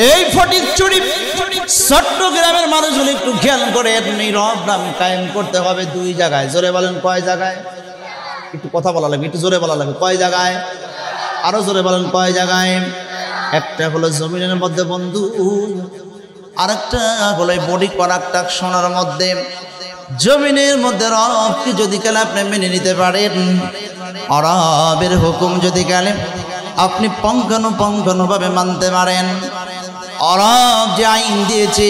এই ফটিকছড়ি চট্টগ্রামের মানুষগুলো একটু খেয়াল করে নীরব নাম কায়েম করতে হবে দুই জায়গায়। জোরে বলেন কয় জায়গায়? একটু কথা বলা লাগবে, একটু জোরে বলা লাগবে। কয় জায়গায়? আরো জোরে বলেন কয় জায়গায়? একটা হলো জমিনের মধ্যে বন্ধু, আরেকটা হলো বডি করাক্টাক সোনার মধ্যে। জমিনের মধ্যে রবকে যদি কালে আপনি মেনে নিতে পারেন, রবের হুকুম যদি কালে আপনি পঙ্খানুপঙ্খানুভাবে মানতে পারেন, রব যে আইন দিয়েছে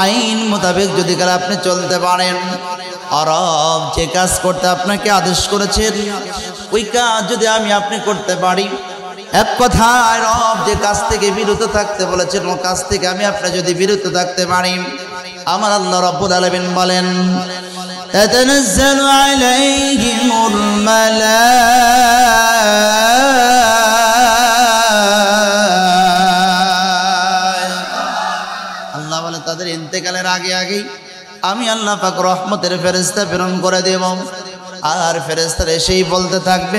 আইন মোতাবেক যদি কালে আপনি চলতে পারেন, রব যে কাজ করতে আপনাকে আদেশ করেছেন ওই কাজ যদি আপনি করতে পারি, এক কথায় রব যে কাজ থেকে বিরত থাকতে বলেছেন ও কাজ থেকে আপনি যদি বিরত থাকতে পারি, আমার আল্লাহ রাব্বুল আলামিন বলেন তাতানাজ্জালু আলাইহিমুল মালায়েকা। আল্লাহ বলে তাদের ইন্তেকালের আগে আগেই আমি আল্লাহ পাক রহমতের ফেরেশতা প্রেরণ করে দেব। আর ফেরেশতারা এসেই বলতে থাকবে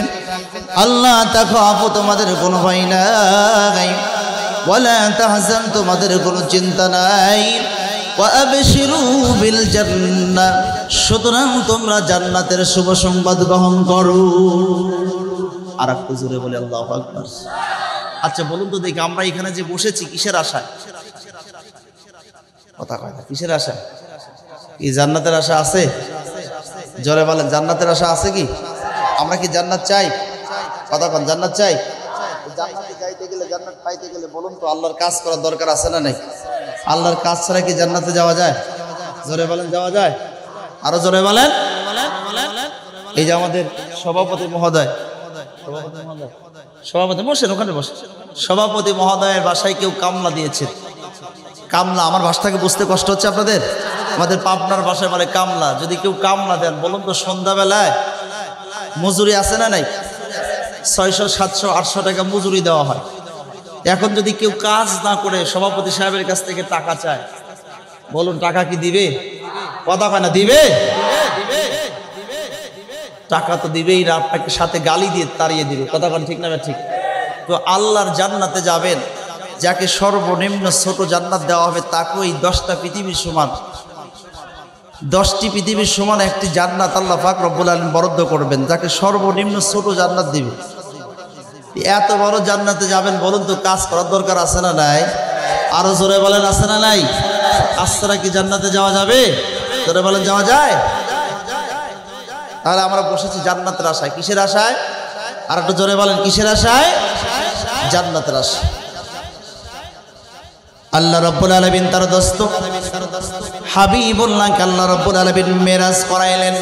আল্লাহ তাখাফু, তোমাদের কোনো ভয় নাই, ওয়ালা তাহজান, তোমাদের কোনো চিন্তা নাই, ওয়া আবশিরু বিল জান্নাহ, সুতরাং তোমরা জান্নাতের শুভ সংবাদ গ্রহণ করো। আর একটু জোরে বলে আল্লাহু আকবার। আচ্ছা বলুন তো দেখি, আমরা এখানে যে বসেছি কিসের আশায়? কথা কয় না, কিসের আশায়? কি জান্নাতের আশা আছে? জোরে বলেন জান্নাতের আশা আছে কি? আমরা কি জান্নাত চাই? কথা কন, জান্নাত চাই? জান্নাতে যাইতে গেলে, জান্নাত পাইতে গেলে বলুন তো আল্লাহর কাজ করার দরকার আছে না নাই? আল্লাহর কাজ ছাড়া কি জান্নাতে যাওয়া যায়? জোরে বলেন যাওয়া যায়? আরো জোরে বলেন। এই যে আমাদের সভাপতি মহোদয়, সভাপতি বসেন, ওখানে বসেন। সভাপতি মহোদয়ের বাসায় কেউ কামলা দিয়েছে। কামলা, আমার ভাষাটাকে বুঝতে কষ্ট হচ্ছে আপনাদের? আমাদের পাবনার ভাষায় বলে কামলা। যদি কেউ কামলা দেন বলুন তো সন্ধ্যাবেলায় মজুরি আছে না নাই? 600, 700, 800 টাকা মজুরি দেওয়া হয়। এখন যদি কেউ কাজ না করে সভাপতি সাহেবের কাছ থেকে টাকা চায়, বলুন টাকা কি দিবে? কথা কয় না, দিবে? টাকা তো দিবেই না, আপনাকে সাথে গালি দিয়ে তাড়িয়ে দিবে। কথা কন ঠিক না ঠিক? তো আল্লাহর জান্নাতে যাবেন, যাকে সর্বনিম্ন ছোট জান্নাত দেওয়া হবে তাকে ওই 10টা পৃথিবীর সমান, 10টি পৃথিবীর সমান একটি জান্নাত আল্লাহ পাক রব্বুল আলামিন বরাদ্দ করবেন, যাকে সর্বনিম্ন ছোট জান্নাত দিবে। এত বড় জান্নাতে যাবেন, বলুন তো কাজ করার দরকার আছে না নাই? আরো জোরে বলেন আছে না নাই? কাজ ছাড়া কি জান্নাতে যাওয়া যাবে? জোরে বলেন যাওয়া যায়? তাহলে আমরা বসেছি জান্নাতের আশায়। কিসের আশায়? আর একটু জোরে বলেন কিসের আশায়? জান্নাতের আশায়। আল্লাহ রাব্বুল আলামিন তার দোস্ত হাবিবুল্লাহকে আল্লাহ রাব্বুল আলামিন মেরাজ করাইলেন।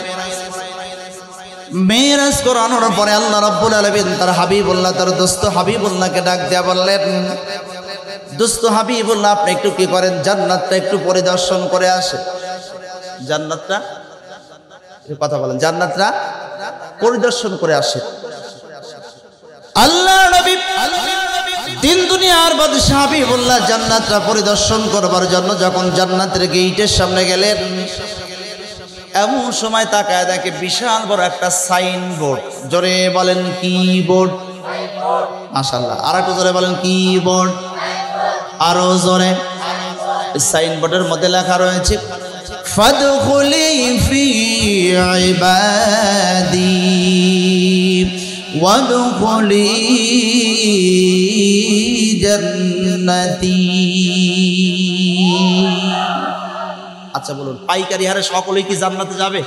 মেরাজ করানোর পরে আল্লাহ রাব্বুল আলামিন তার হাবিবুল্লাহ, তার দোস্ত হাবিবুল্লাহকে ডাক দেয়া বললেন, দোস্ত হাবিবুল্লাহ আপনি একটু কি করেন, জান্নাতটা একটু পরিদর্শন করে আসে। জান্নাতটা, কথা বলেন, জান্নাতটা পরিদর্শন করে আসে। আল্লাহ নবী তিন দুনিয়ার বাদশা হাবিবুল্লাহ জান্নাতটা পরিদর্শন করবার জন্য যখন জান্নাতের গেইটের সামনে গেলেন, এমন সময় তাকায় দেখে বিশাল বড় একটা সাইনবোর্ড। জোরে বলেন কি বোর্ড? মাশাআল্লাহ। আর একটু জোরে বলেন কি বোর্ড? আরো জোরে। সাইনবোর্ডের মধ্যে লেখা রয়েছে ফাদখুলি ফি ইবাদি ওয়াদখুলি জান্নাতি। আচ্ছা বলুন, পাইকারি হারে সকলেই কি জান্নাতে যাবে?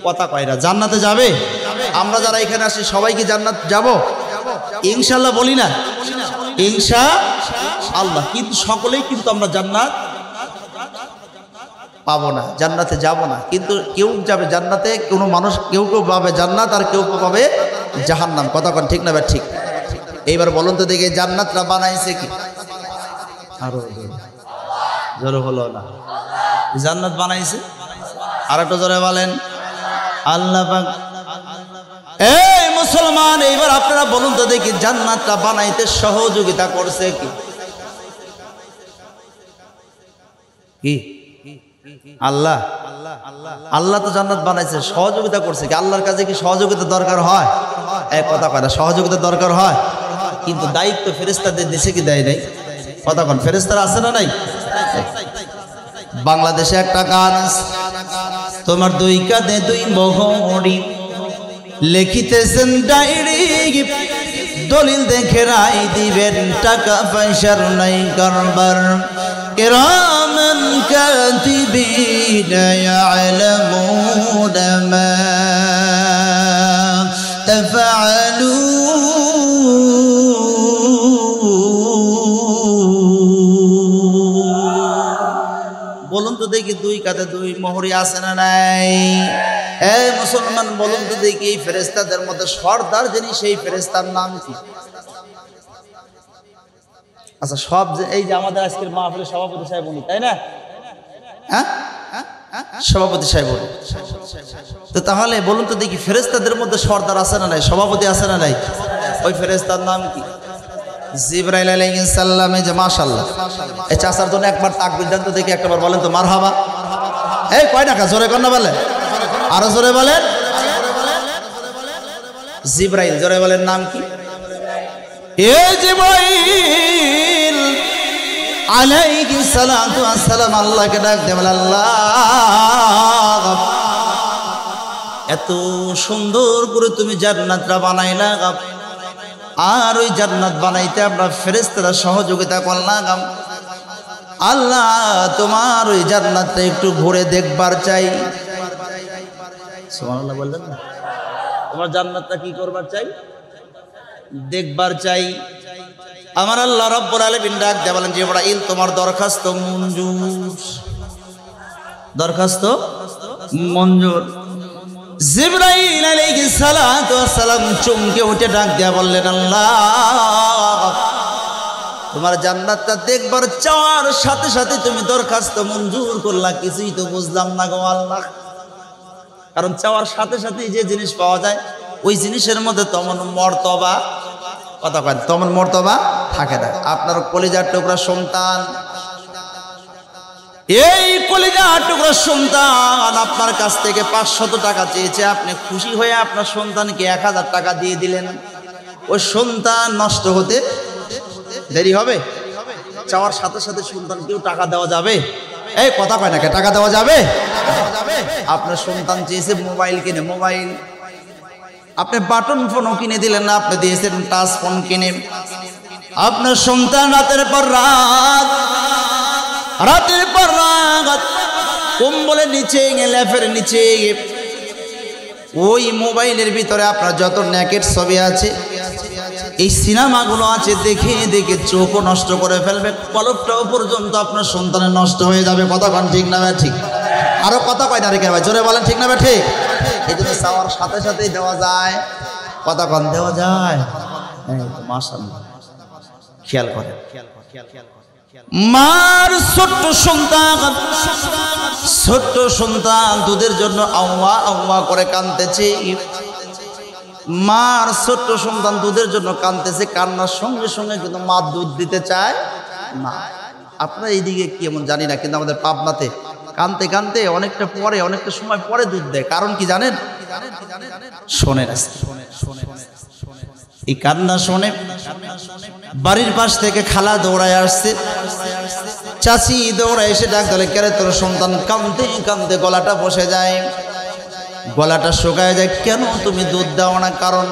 কথা কয় না, জান্নাতে যাবে? আমরা যারা এখানে আসি সবাই কি জান্নাত যাব? ইনশাআল্লাহ বলি না? ইনশাআল্লাহ। কিন্তু সকলেই কিন্তু আমরা জান্নাত পাবো না, জান্নাতে যাব না। কিন্তু কেউ যাবে জান্নাতে, কোনো মানুষ কেউ কেউ পাবে জান্নাত আর কেউ কেউ পাবে জাহান্নাম। কথা কন ঠিক না বা ঠিক? এইবার বলুন তো দেখি জান্নাতটা বানাইছে কি? আরো জোরে হলো না? জান্নাত বানাইছে। আর একটু জোরে বলেন আল্লাহ পাক। এই মুসলমান, এইবার আপনারা বলুন তো দেখি জান্নাতটা বানাইতে সহযোগিতা করছে কি? কি? আল্লাহ। আল্লাহ তো জান্নাত বানাইছে, সহযোগিতা করছে কি? আল্লাহর কাছে কি সহযোগিতা দরকার হয়? এক কথা কয় না, সহযোগিতা দরকার হয়। কিন্তু দায়িত্ব ফেরেশতাদের দিছে কি দেয় নাই? কতক্ষণ ফেরেশতারা আছে না নাই? বাংলাদেশে একটা গান আছে, তোমার দুই কাঁধে দুই মোহরি, লিখিতেছেন ডায়েরি, দলিল দেখে রায় দিবেন, টাকা পয়সার নাই কারবার। কিরামান কাতিবিনা ইয়ালামুনা মা তাফআলুন। বলুন তো দেখি দুই কাঁধে দুই মোহরি আছে না নাই? এই মুসলমান বলুন তো দেখি এই ফেরেশতাদের মধ্যে সর্দার যিনি, সেই ফেরেশতার নাম কি? আচ্ছা সব যে এই যে আমাদের আজকের মাহফিলের সভাপতি সাহেব উনি, তাই না? হ্যাঁ সভাপতি সাহেব উনি। তো তাহলে বলুন তো দেখি ফেরেশতাদের মধ্যে সর্দার আছে না নাই, সভাপতি আছে না নাই? ওই ফেরেশতার নাম কি? জিবরাইল আলাইহিস সালাম। এই যে মাশাআল্লাহ, এই চাচার জন্য একবার তাকবীর দেন তো দেখি, একবার বলেন তো মারহাবা। এই কয় টাকা জোরে কর না বলেন, আরো জোরে বলেন। জিবরাইল, জোরে বলেন নাম কি? এ জিবরাইল আলাইহিস সালাতু ওয়াস সালাম আল্লাহকে ডাক দেন, আল্লাহ এত সুন্দর করে তুমি জান্নাতটা বানাইলা, আর ওই জান্নাত বানাইতে আমরা ফেরেশতারা সহযোগিতা করলাম। আল্লাহ তোমার ওই জান্নাতটা একটু ঘুরে দেখবার চাই। সুবহানাল্লাহ বললেন না? তোমার জান্নাতটা কি করবার চাই? দেখবার চাই। আমার আল্লাহ রাব্বুল আলামিন ডাক দিয়ে বলেন, জিবরাইল তোমার দরখাস্ত মঞ্জুর, দরখাস্ত মঞ্জুর। জিবরাইল আলাইহিস সালাতু ওয়াস সালাম চমকে উঠে ডাক দিয়া বললেন, আল্লাহ তোমার জান্নাতটা দেখবার চাওয়ার সাথে সাথে তুমি দরখাস্ত মঞ্জুর করলা, কিছুই তো বুঝলাম না গো আল্লাহ। কারণ চাওয়ার সাথে সাথে যে জিনিস পাওয়া যায় ওই জিনিসের মধ্যে তেমন মর্তবা, কথা কয় তেমন মর্তবা থাকে না। আপনার কলিজার টুকরা সন্তান, এই কলিজার টুকরা সন্তান আপনার কাছ থেকে 500 টাকা চেয়েছে, আপনি খুশি হয়ে আপনার সন্তানকে 1000 টাকা দিয়ে দিলেন। ওই সন্তান নষ্ট হতে দেরি হবে? চাওয়ার সাথে সাথে সন্তানকেও টাকা দেওয়া যাবে? এই কথা কয় না, টাকা দেওয়া যাবে? আপনার সন্তান চেয়েছে মোবাইল কিনে, মোবাইল আপনি বাটন ফোনও কিনে দিলেন না, আপনি দিয়েছেন টাচ ফোন কিনে। আপনার সন্তান রাতের পর রাত, রাতের পর রাত কম্বলের নিচে, ল্যাপের নিচে ওই মোবাইলের ভিতরে আপনার যত নেকেট ছবি আছে, এই সিনেমাগুলো আছে, দেখে দেখে চোখও নষ্ট করে ফেলবে, কলপটাও পর্যন্ত আপনার সন্তানের নষ্ট হয়ে যাবে। কথা কন ঠিক না ঠিক? আরো কথা কয় না রে ভাই, জোরে বলেন ঠিক না ঠিক? এই জন্য চাওয়ার সাথে সাথেই দেওয়া যায়। কথা কন দেওয়া যায়? মাশাআল্লাহ, খেয়াল করেন। মার ছোট্ট সন্তান, ছোট্ট সন্তান দুধের জন্য আউয়া আউয়া করে কাঁদতেছে। মার ছোট্ট সন্তান দুধের জন্য কাঁদতেছে, কান্নার সঙ্গে সঙ্গে কিন্তু মা দুধ দিতে চায় না। আপনার এইদিকে কি এমন জানি না, কিন্তু আমাদের পাবনাতে কানতে কানতে অনেকটা পরে, অনেকটা সময় পরে দুধ দেয়। কারণ কি জানেন? শোনেন, এই কান্না শোনে বাড়ির পাশ থেকে খালা দৌড়ায় আসছে, চাচি দৌড়ায় এসে ডাক দিলে, কেরে তোর সন্তান কাঁদতে কাঁদতে গলাটা বসে যায়, গলাটা শুকায় যায়, কেন তুমি দুধ দাও না? কারণ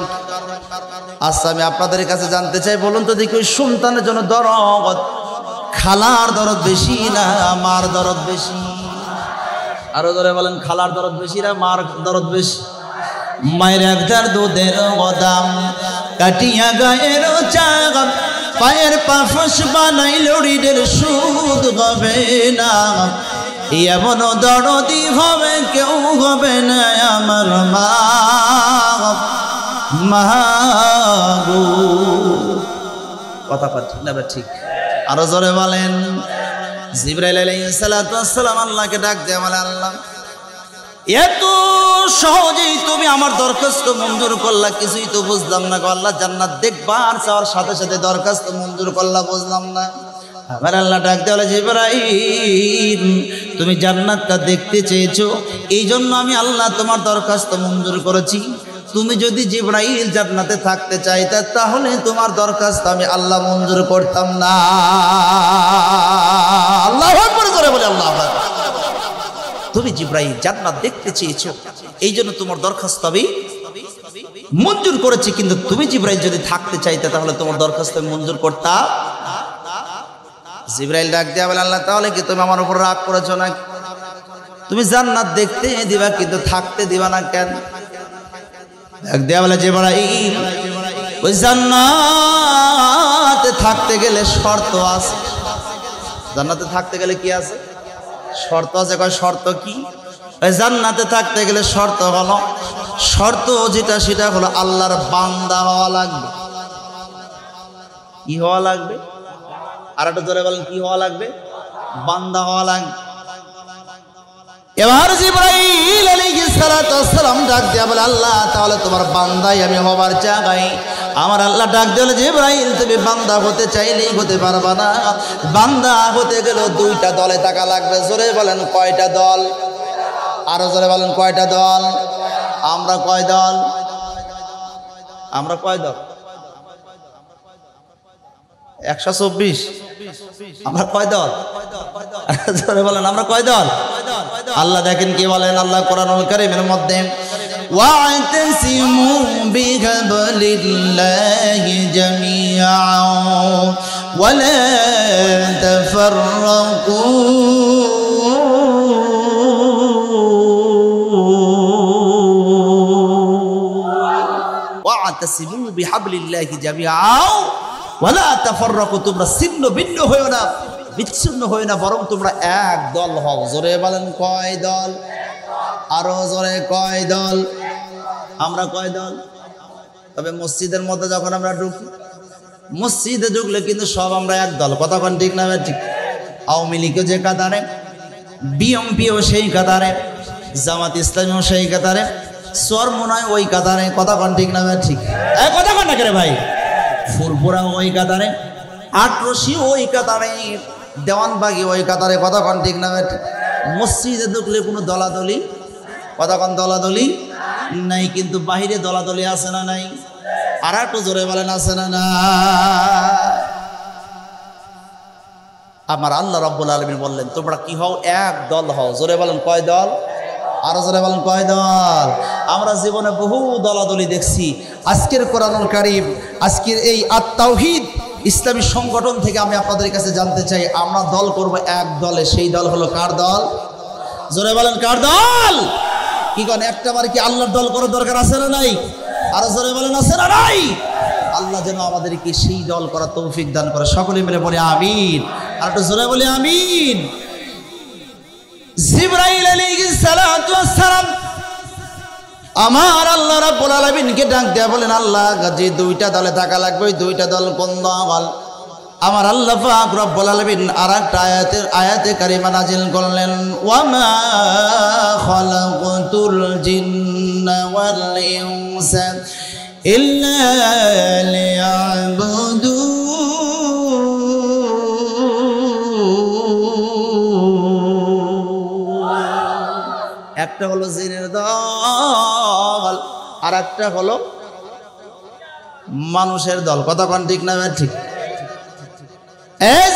আচ্ছা আমি আপনাদের কাছে জানতে চাই, বলুন তো দেখি ওই সন্তানের জন্য দরদ খালার দরদ বেশি না মার দরদ বেশি? আরো ধরে বলেন, খালার দরদ বেশি না মার দরদ বেশি? মায়ের একদার দুধের গদাম কাটিয়া গায়ের চাগাম, পায়ের পাফস বানাই লড়িদের সুদ হবে না। এমন দরদি হবে কেউ হবে না আমার মা, মা গো। কথা ঠিক না ঠিক? আরো জোরে বলেন। জিবরাইল আলাইহিস সালাতু ওয়াস সালাম আল্লাহকে ডাক দিয়ে বলে, আল্লাহ এত সহজেই তুমি আমার দরখাস্ত মঞ্জুর করলা, কিছুই তো বুঝলাম না গো আল্লাহ। জান্নাত দেখবার চাওয়ার সাথে সাথে দরখাস্ত মঞ্জুর করলা, বুঝলাম না। আমার আল্লাহ ডাক দিয়ে বলে, জিবরাইল তুমি জান্নাতটা দেখতে চেয়েছো, এই জন্য আমি আল্লাহ তোমার দরখাস্ত মঞ্জুর করেছি। তুমি যদি জিবরাইল জান্নাতে থাকতে চাইতে তাহলে তোমার দরখাস্ত আমি আল্লাহ মঞ্জুর করতাম না। আল্লাহু আকবার করে বলে আল্লাহু আকবার। তুমি জিবরাইল জান্নাত দেখতে চেয়েছো, এই জন্য তোমার দরখাস্ত আমি মঞ্জুর করেছি, কিন্তু তুমি জিবরাইল যদি থাকতে চাইতে তাহলে তোমার দরখাস্ত আমি মঞ্জুর করতাম। জিবরাইল ডাক দিয়া বলে আল্লাহ তাহলে কি তুমি আমার উপর রাগ করেছো না? তুমি জান্নাত দেখতে দিবা কিন্তু থাকতে দিবা না কেন? ডাক দিয়া বলে জিবরাইল ওই জান্নাতে থাকতে গেলে শর্ত আছে। জান্নাতে থাকতে গেলে কি আছে? শর্ত আছে। কয় শর্ত কি? জান্নাতে থাকতে গেলে শর্ত হলো, শর্ত যেটা সেটা হলো আল্লাহর বান্দা হওয়া লাগবে। কি হওয়া লাগবে? আর একটা জোরে বলেন, কি হওয়া লাগবে? বান্দা হওয়া লাগবে। এবার জিবরাইল আলাইহিস সালাতু ওয়াস সালাম ডাক দিয়া বলে আল্লাহ তাহলে তোমার বান্দাই আমি হবার চাই। আমার আল্লাহ ডাক দিয়ে বলে জিবরাইল তুমি বান্দা হতে চাইলেই হতে পারবা না, বান্দা হতে গেলে দুইটা দলে থাকা লাগবে। জোরে বলেন কয়টা দল? আরো জোরে বলেন কয়টা দল? আমরা কয় দল? আমরা কয় দল? 124। আমরা কয় দল? জোরে বলেন আমরা কয় দল? আল্লাহ দেখেন কি বলেন আল্লাহ কোরআনুল কারীমের মধ্যে, ওয়া'তাসিমু বিহাবলিল্লাহি জামিআন ওয়া লা তাফাররাকু ওয়া'তাসিমু বিহাবলিল্লাহি জামিআন ওয়া লা তাফাররাকু, তোমরা ছিন্ন ভিন্ন হয়ো না, বিচ্ছিন্ন হয়ো না, বরং তোমরা এক দল হও। জোরে বলেন কয় দল? আরো জোরে কয় দল? আমরা কয় দল? তবে মসজিদের মধ্যে যখন আমরা ঢুকি, মসজিদে ঢুকলে কিন্তু সব আমরা এক দল। কথা কোন ঠিক না? ঠিক। আওয়ামী লীগও যে কাতারে, বিএনপিও সেই কাতারে, জামাত ইসলামীও সেই কাতারে, চরমোনাই ওই কাতারে। কথা কোন ঠিক না? ঠিক। কথা কোন না করে ভাই? ফুরপুরা ওই কাতারে, আটরশি ওই কাতারে, দেওয়ানবাগি ওই কাতারে। কথা কোন ঠিক না? মসজিদে ঢুকলে কোনো দলাদলি, কথা কোন দলাদলি নাই, কিন্তু বাহিরে দলাদলি আছে না নাই? আর একটু জোরে বলেন আছে না না? আমার আল্লাহ রাব্বুল আলামিন বললেন তোমরা কি হও? এক দল হও। জোরে বলেন কয় দল? আরো জোরে বলেন কয় দল? আমরা জীবনে বহু দলাদলি দেখছি। আজকের কোরআনুল কারীম, আজকের এই আত-তাওহীদ ইসলামী সংগঠন থেকে আমি আপনাদের কাছে জানতে চাই, আমরা দল করব এক দলে। সেই দল হলো কার দল? জোরে বলেন কার দল? কি করেন একটা বার কি আল্লাহর দল করার দরকার আছে না নাই? আরো জোরে বলেন আছে না নাই? আল্লাহ যেন আমাদেরকে সেই দল করার তৌফিক দান করে। সকলে মিলে বলি আমিন। আর একটু জোরে বলি আমিন। জিবরাইল আলাইহিস সালাতু ওয়াস সালাম আমার আল্লাহ রাব্বুল আলামিনকে ডাক দেয়া বলেন আল্লাহ যে দুইটা দলে থাকা লাগবে, ওই দুইটা দল কোন দল? আমার আল্লাহ পাক রব্বুল আলামিন আরেকটা আয়াতে কারিমা নাজিল করলেন, ওয়ামা খালাকতুল জিন্না ওয়াল ইনসা ইল্লা লিয়াবুদুন। একটা হলো জিনের দল, আর একটা হলো মানুষের দল। কথা কোন ঠিক না? ঠিক।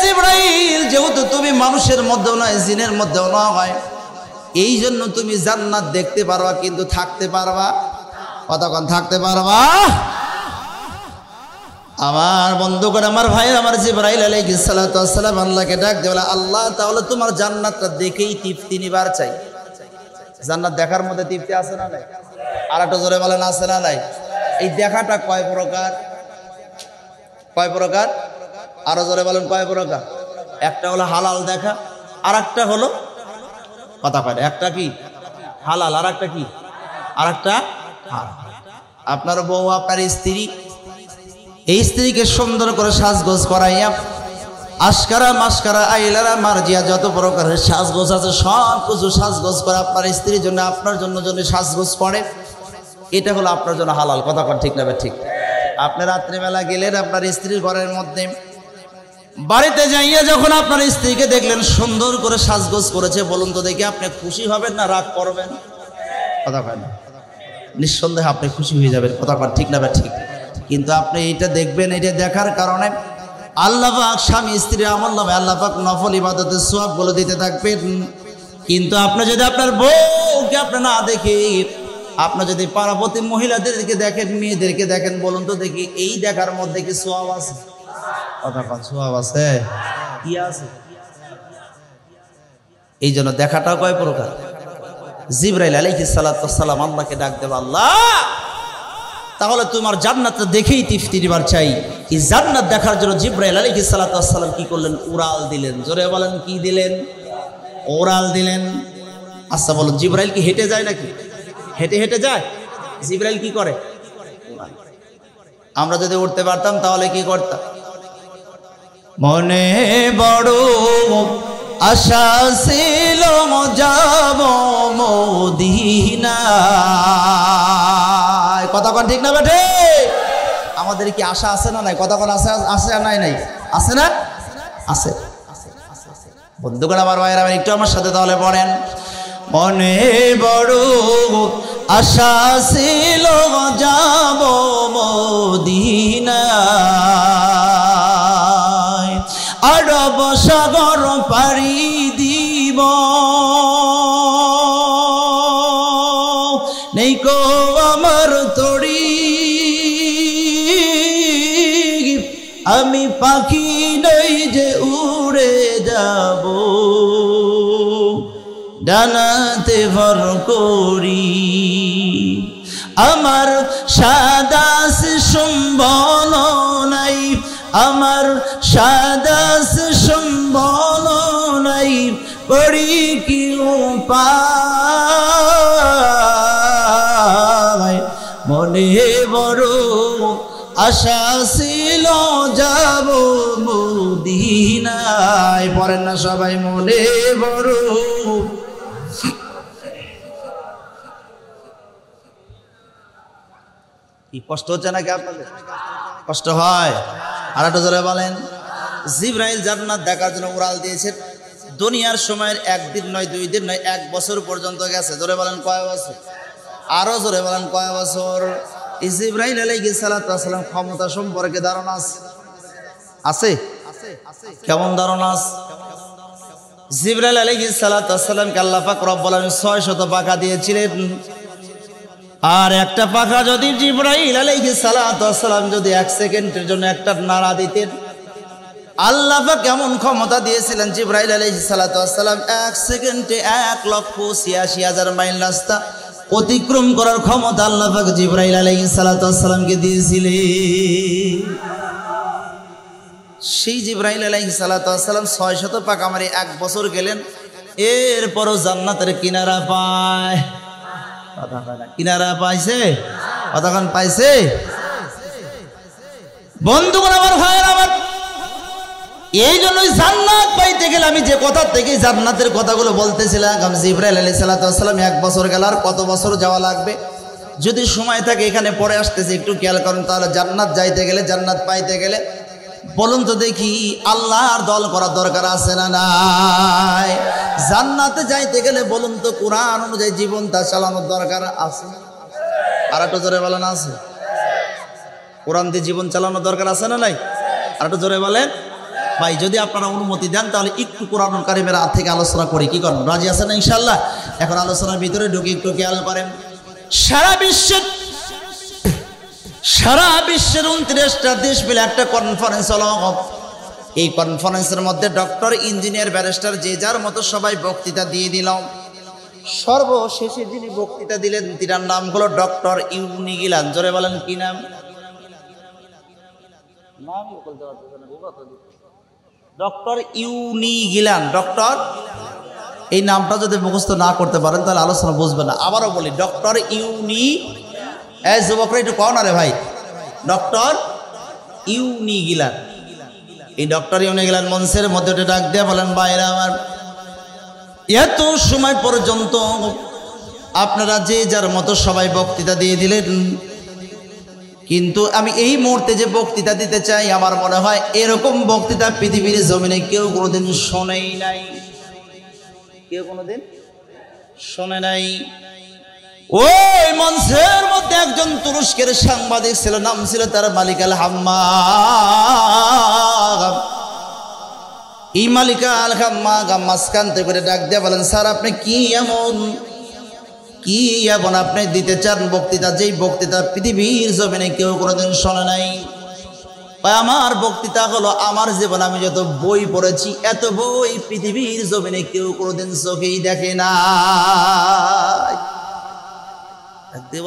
জিবরাইল যেহেতু তুমি মানুষের মধ্যেও নয়, জিনের মধ্যেও নয়, এই জন্য তুমি জান্নাত দেখতে পারবা কিন্তু থাকতে পারবা, কতক্ষণ থাকতে পারবা? আমার বন্ধুগণ, আমার ভাই, আমার জিবরাইল আলাইহিস সালাতু ওয়াস সালাম আল্লাহকে ডাক দিয়ে বলে আল্লাহ তাহলে তোমার জান্নাতটা দেখেই তৃপ্তি নিবার চাই। জান্নাত দেখার মধ্যে তৃপ্তি আছে না নাই? আর একটা জোরে বলেন আছে না নাই? এই দেখাটা কয় প্রকার? কয় প্রকার? আরো জোরে বলেন কয় প্রকার? একটা হলো হালাল দেখা, আর একটা হলো কথা কয়, একটা কি হালাল, আর একটা কি, আর একটা আপনার বউ, আপনার স্ত্রী, এই স্ত্রীকে সুন্দর করে সাজগোজ করাইয়া আশকারা মাসকারা আইলারা মার্জিয়া যত প্রকারের সাজগোজ আছে সব কিছু সাজগোজ করে আপনার স্ত্রীর জন্য, আপনার জন্য সাজগোজ করে, এটা হলো আপনার জন্য হালাল। কথা কন ঠিক না? ঠিক। আপনি রাত্রিবেলা গেলেন আপনার স্ত্রীর ঘরের মধ্যে, বাড়িতে যাইয়া যখন আপনার স্ত্রীকে দেখলেন সুন্দর করে সাজগোজ করেছে, বলুন তো দেখি আপনি খুশি হবেন না রাগ করবেন? কথা কয় না? নিঃসন্দেহে আপনি খুশি হয়ে যাবেন, কথা কন ঠিক না? ঠিক। কিন্তু আপনি এটা দেখবেন, এটা দেখার কারণে আল্লাহ পাক স্বামী স্ত্রীর আমল নামে আল্লাহ পাক নফল ইবাদতের সওয়াবগুলো দিতে থাকবেন। কিন্তু আপনি যদি আপনার বউকে আপনি না দেখে, আপনি যদি পাড়াপতি মহিলাদেরকে দেখেন, মেয়েদেরকে দেখেন, বলুন তো দেখি এই দেখার মধ্যে কি সওয়াব আছে? কথা কন, সওয়াব আছে? কি আছে? এই জন্য দেখাটা কয় প্রকার। জিবরাইল আলাইহিস সালাতু ওয়াস সালাম আল্লাহকে ডাক দেব, আল্লাহ তাহলে তোমার জান্নাতটা দেখেই তৃপ্তি দিবার চাই। এই জান্নাত দেখার জন্য জিবরাইল আলাইহিস সালাতু ওয়াস সালাম কি করলেন? উড়াল দিলেন। জোরে বলেন, কি দিলেন? উড়াল দিলেন। আচ্ছা বলুন, জিবরাইল কি হেঁটে যায় নাকি? হেঁটে হেঁটে যায়? জিবরাইল কি করে? আমরা যদি উঠতে পারতাম তাহলে কি করতাম? মনে বড় আশা ছিল যাব মদিনায়। কথা কন ঠিক না বেঠে? আমাদের কি আশা আছে না নাই? কথা কন, আছে? আছে নাই? নাই আছে না? আছে। বন্ধুগণ আমার ভাইয়েরা, একটু আমার সাথে তাহলে পড়েন। মনে বড় আশা ছিল যাব মদিনায়, আরব সাগর পাড়ি দিব, নেই কো আমার তরি, আমি পাখি নই যে উড়ে যাব, ডানাতে ভর করি, আমার সাদাস সম্বল নাই, আমার সাদাস সম্বল নাই, পড়ি কি উপায়, মনে বড় আশা ছিল যাব মদিনায়। পড়েন না সবাই, মনে বড়। কি কষ্ট হচ্ছে নাকি আপনাদের? কষ্ট হয়? আর একটু জোরে বলেন। জিবরাইল জান্নাত দেখার জন্য উড়াল দিয়েছে। দুনিয়ার সময়ের একদিন নয়, 2 দিন নয়, 1 বছর পর্যন্ত গেছে। জোরে বলেন কয় বছর? আরো জোরে বলেন কয় বছর? জিবরাইল আলাইহিস সালাতু ওয়াস সালাম ক্ষমতা সম্পর্কে ধারণা আছে? কেমন ধারণা আছে? জিবরাইল আলাইহিস সালাতু ওয়াস সালামকে আল্লাহ পাক রব্বুল আলামিন 600 পাখা দিয়েছিলেন। আর একটা পাখা যদি জিবরাইল আলাইহিস সালাতু ওয়াস সালাম যদি 1 সেকেন্ডের জন্য একটা নাড়া দিতেন, আল্লাহ পাক কেমন ক্ষমতা দিয়েছিলেন জিবরাইল আলাইহিস সালাতু ওয়াস সালাম 1 সেকেন্ডে 1,86,000 মাইল রাস্তা অতিক্রম করার ক্ষমতা আল্লাহ পাক জিবরাইল আলাইহিস সালাতু ওয়াস সালামকে দিয়েছিলেন। সেই জিবরাইল আলাইহিস সালাতু ওয়াস সালাম 600 পাখা মারি 1 বছর গেলেন, এরপরও জান্নাতের কিনারা পায়। কিনারা পাইছে? কতক্ষণ পাইছে? বন্ধুগণ আমার, ভাইয়েরা আমার, এই জন্যই জান্নাত পাইতে গেলে আমি যে কথা থেকে জান্নাতের কথাগুলো বলতেছিলাম, জিবরাইল আলাইহিস সালাতু ওয়াস সালাম 1 বছর গেল, আর কত বছর যাওয়া লাগবে? যদি সময় থাকে এখানে পরে আসতেছে, একটু খেয়াল করুন। তাহলে জান্নাত যাইতে গেলে, জান্নাত পাইতে গেলে বলুন তো দেখি আল্লাহর দল করার দরকার আছে না নাই? জান্নাতে যাইতে গেলে বলুন তো কোরআন অনুযায়ী জীবনটা চালানোর দরকার আছে? আর একটু জোরে বলেন, আছে? কোরআন দিয়ে জীবন চালানোর দরকার আছে না নাই? আর একটু জোরে বলেন। ভাই যদি আপনারা অনুমতি দেন তাহলে একটু কোরআনুল কারীমের হাত থেকে আলোচনা করি, কি করেন? রাজি আছেন ইনশাআল্লাহ? এখন আলোচনার ভিতরে ঢুকে একটু খেয়াল করেন। সারা বিশ্বের 29টা দেশ মিলে একটা কনফারেন্স হলো। এই কনফারেন্সের মধ্যে ডক্টর, ইঞ্জিনিয়ার, ব্যারিস্টার যে যার মতো সবাই বক্তৃতা দিয়ে দিলাম। সর্বশেষে যিনি বক্তৃতা দিলেন তিনার নাম হলো ডক্টর ইউনি গিলান। জোরে বলেন কি নাম? ডক্টর ইউনি গিলান। ডক্টর, এই নামটা যদি মুখস্থ না করতে পারেন তাহলে আলোচনা বুঝবে না। আবারও বলি, ডক্টর ইউনি, এই যুবকরা একটু কও না রে ভাই, ডক্টর ইউনি গিলান। এই ডক্টর ইউনি গিলান মঞ্চের মধ্যে ডাক দিয়ে বলেন, ভাইরা আমার, এত সময় পর্যন্ত আপনারা যে যার মতো সবাই বক্তৃতা দিয়ে দিলেন, কিন্তু আমি এই মুহূর্তে যে বক্তৃতা দিতে চাই, আমার মনে হয় এরকম বক্তৃতা পৃথিবীর জমিনে কেউ কোনোদিন শোনেই নাই। কেউ কোনোদিন শোনে নাই। ওই মঞ্চের মধ্যে একজন তুরস্কের সাংবাদিক ছিল, নাম ছিল তার মালিক আল হাম্মাম। এই মালিক আল হাম্মাম মাঝখান থেকে ডাক দিয়ে বলেন, স্যার আপনি কি এমন আপনি দিতে চান বক্তৃতা, যেই বক্তৃতা পৃথিবীর জমিনে কেউ কোনোদিন শোনে নাই। আমার বক্তৃতা হলো আমার জীবন, আমি যত বই পড়েছি এত বই পৃথিবীর জমিনে কেউ কোনোদিন চোখেই দেখে না।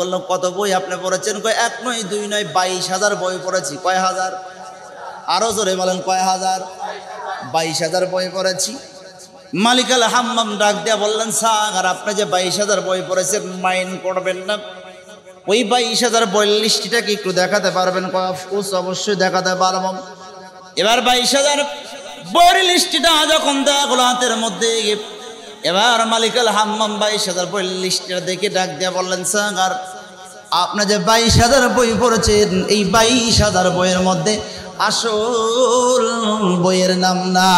বললো কত বই আপনি পড়েছেন? কয় 1 নয় 2 নয় 22,000 বই পড়েছি। কয় হাজার? আরো জোরে বলেন কয় হাজার? 22,000 বই পড়েছি। মালিক আল হাম্মাম ডাক দিয়া বললেন, স্যার আপনি যে 22,000 বই পড়েছেন মাইন্ড করবেন না, ওই 22,000 বইয়ের লিস্টটা কি একটু দেখাতে পারবেন? অবশ্যই দেখাতে পারব। এবার 22,000 বইয়ের লিস্টটা যখন দেওয়া হলো হাতের মধ্যে, এবার মালিক আল হাম্মাম 22,000 বইয়ের লিস্টটা দেখে ডাক দিয়া বললেন, স্যার আপনি যে 22,000 বই পড়েছেন, এই 22,000 বইয়ের মধ্যে আসল বইয়ের নাম না।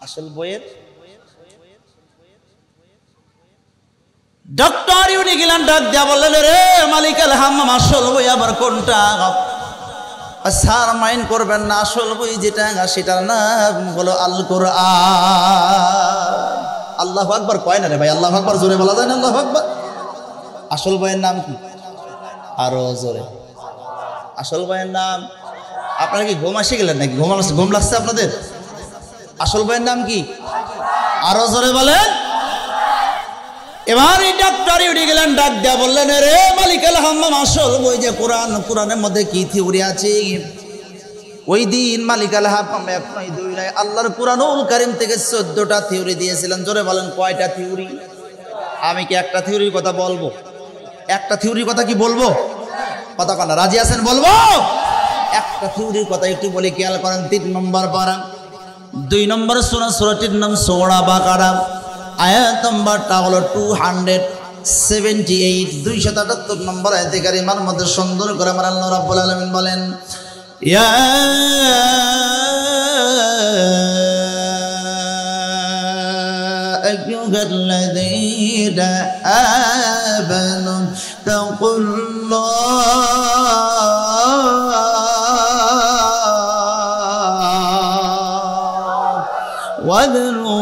আসল বইয়ের ডক্টর ইউনিগিলান ডাক দেয়া বললেন, রে মালিক আল হাম্মাম আসল বই আবার কোনটা? স্যার মাইন্ড করবেন না, আসল বই যেটা সেটার নাম হলো আল কোরআন। আল্লাহু আকবার কয় না রে ভাই, আল্লাহু আকবার জোরে বলা যায় না? আল্লাহু আকবার। আসল বইয়ের নাম কি? আরো জোরে। আসল বইয়ের নাম, আপনারা কি ঘুম আসে গেলেন নাকি? ঘুম লাগছে আপনাদের? আসল বইয়ের নাম কি? আরো জোরে বলেন। এবার এই ডাক্তার উঠে গেলেন, ডাক দেয়া বললেন, রে মালিক আল হাম্মাম আসল বই যে কোরআন, কোরআনের মধ্যে কি থিওরি আছে? ওই দিন মালিক আল হাম্মাম 1 নয় 2 নয় আল্লাহর কোরআনুল কারীম থেকে 14টা থিওরি দিয়েছিলেন। জোরে বলেন কয়টা থিওরি? আমি কি একটা থিওরির কথা বলবো? একটা থিওরির কথা কি বলবো? কথা কানা রাজি আছেন? বলবো একটা থিওরির কথা একটু বলি, খেয়াল করেন। 3 নম্বর পারা 2 নম্বর সূরাটির নাম সূরা বাকারা, আয়াত নম্বরটা হলো 278 278 নম্বর আয়াতে কারিমার মধ্যে সুন্দর করে আমার আল্লাহ রাব্বুল আলামিন বলেন, ইয়া আইয়ুহাল্লাযীনা আমানু তাকুল্লাহ ওয়াযরু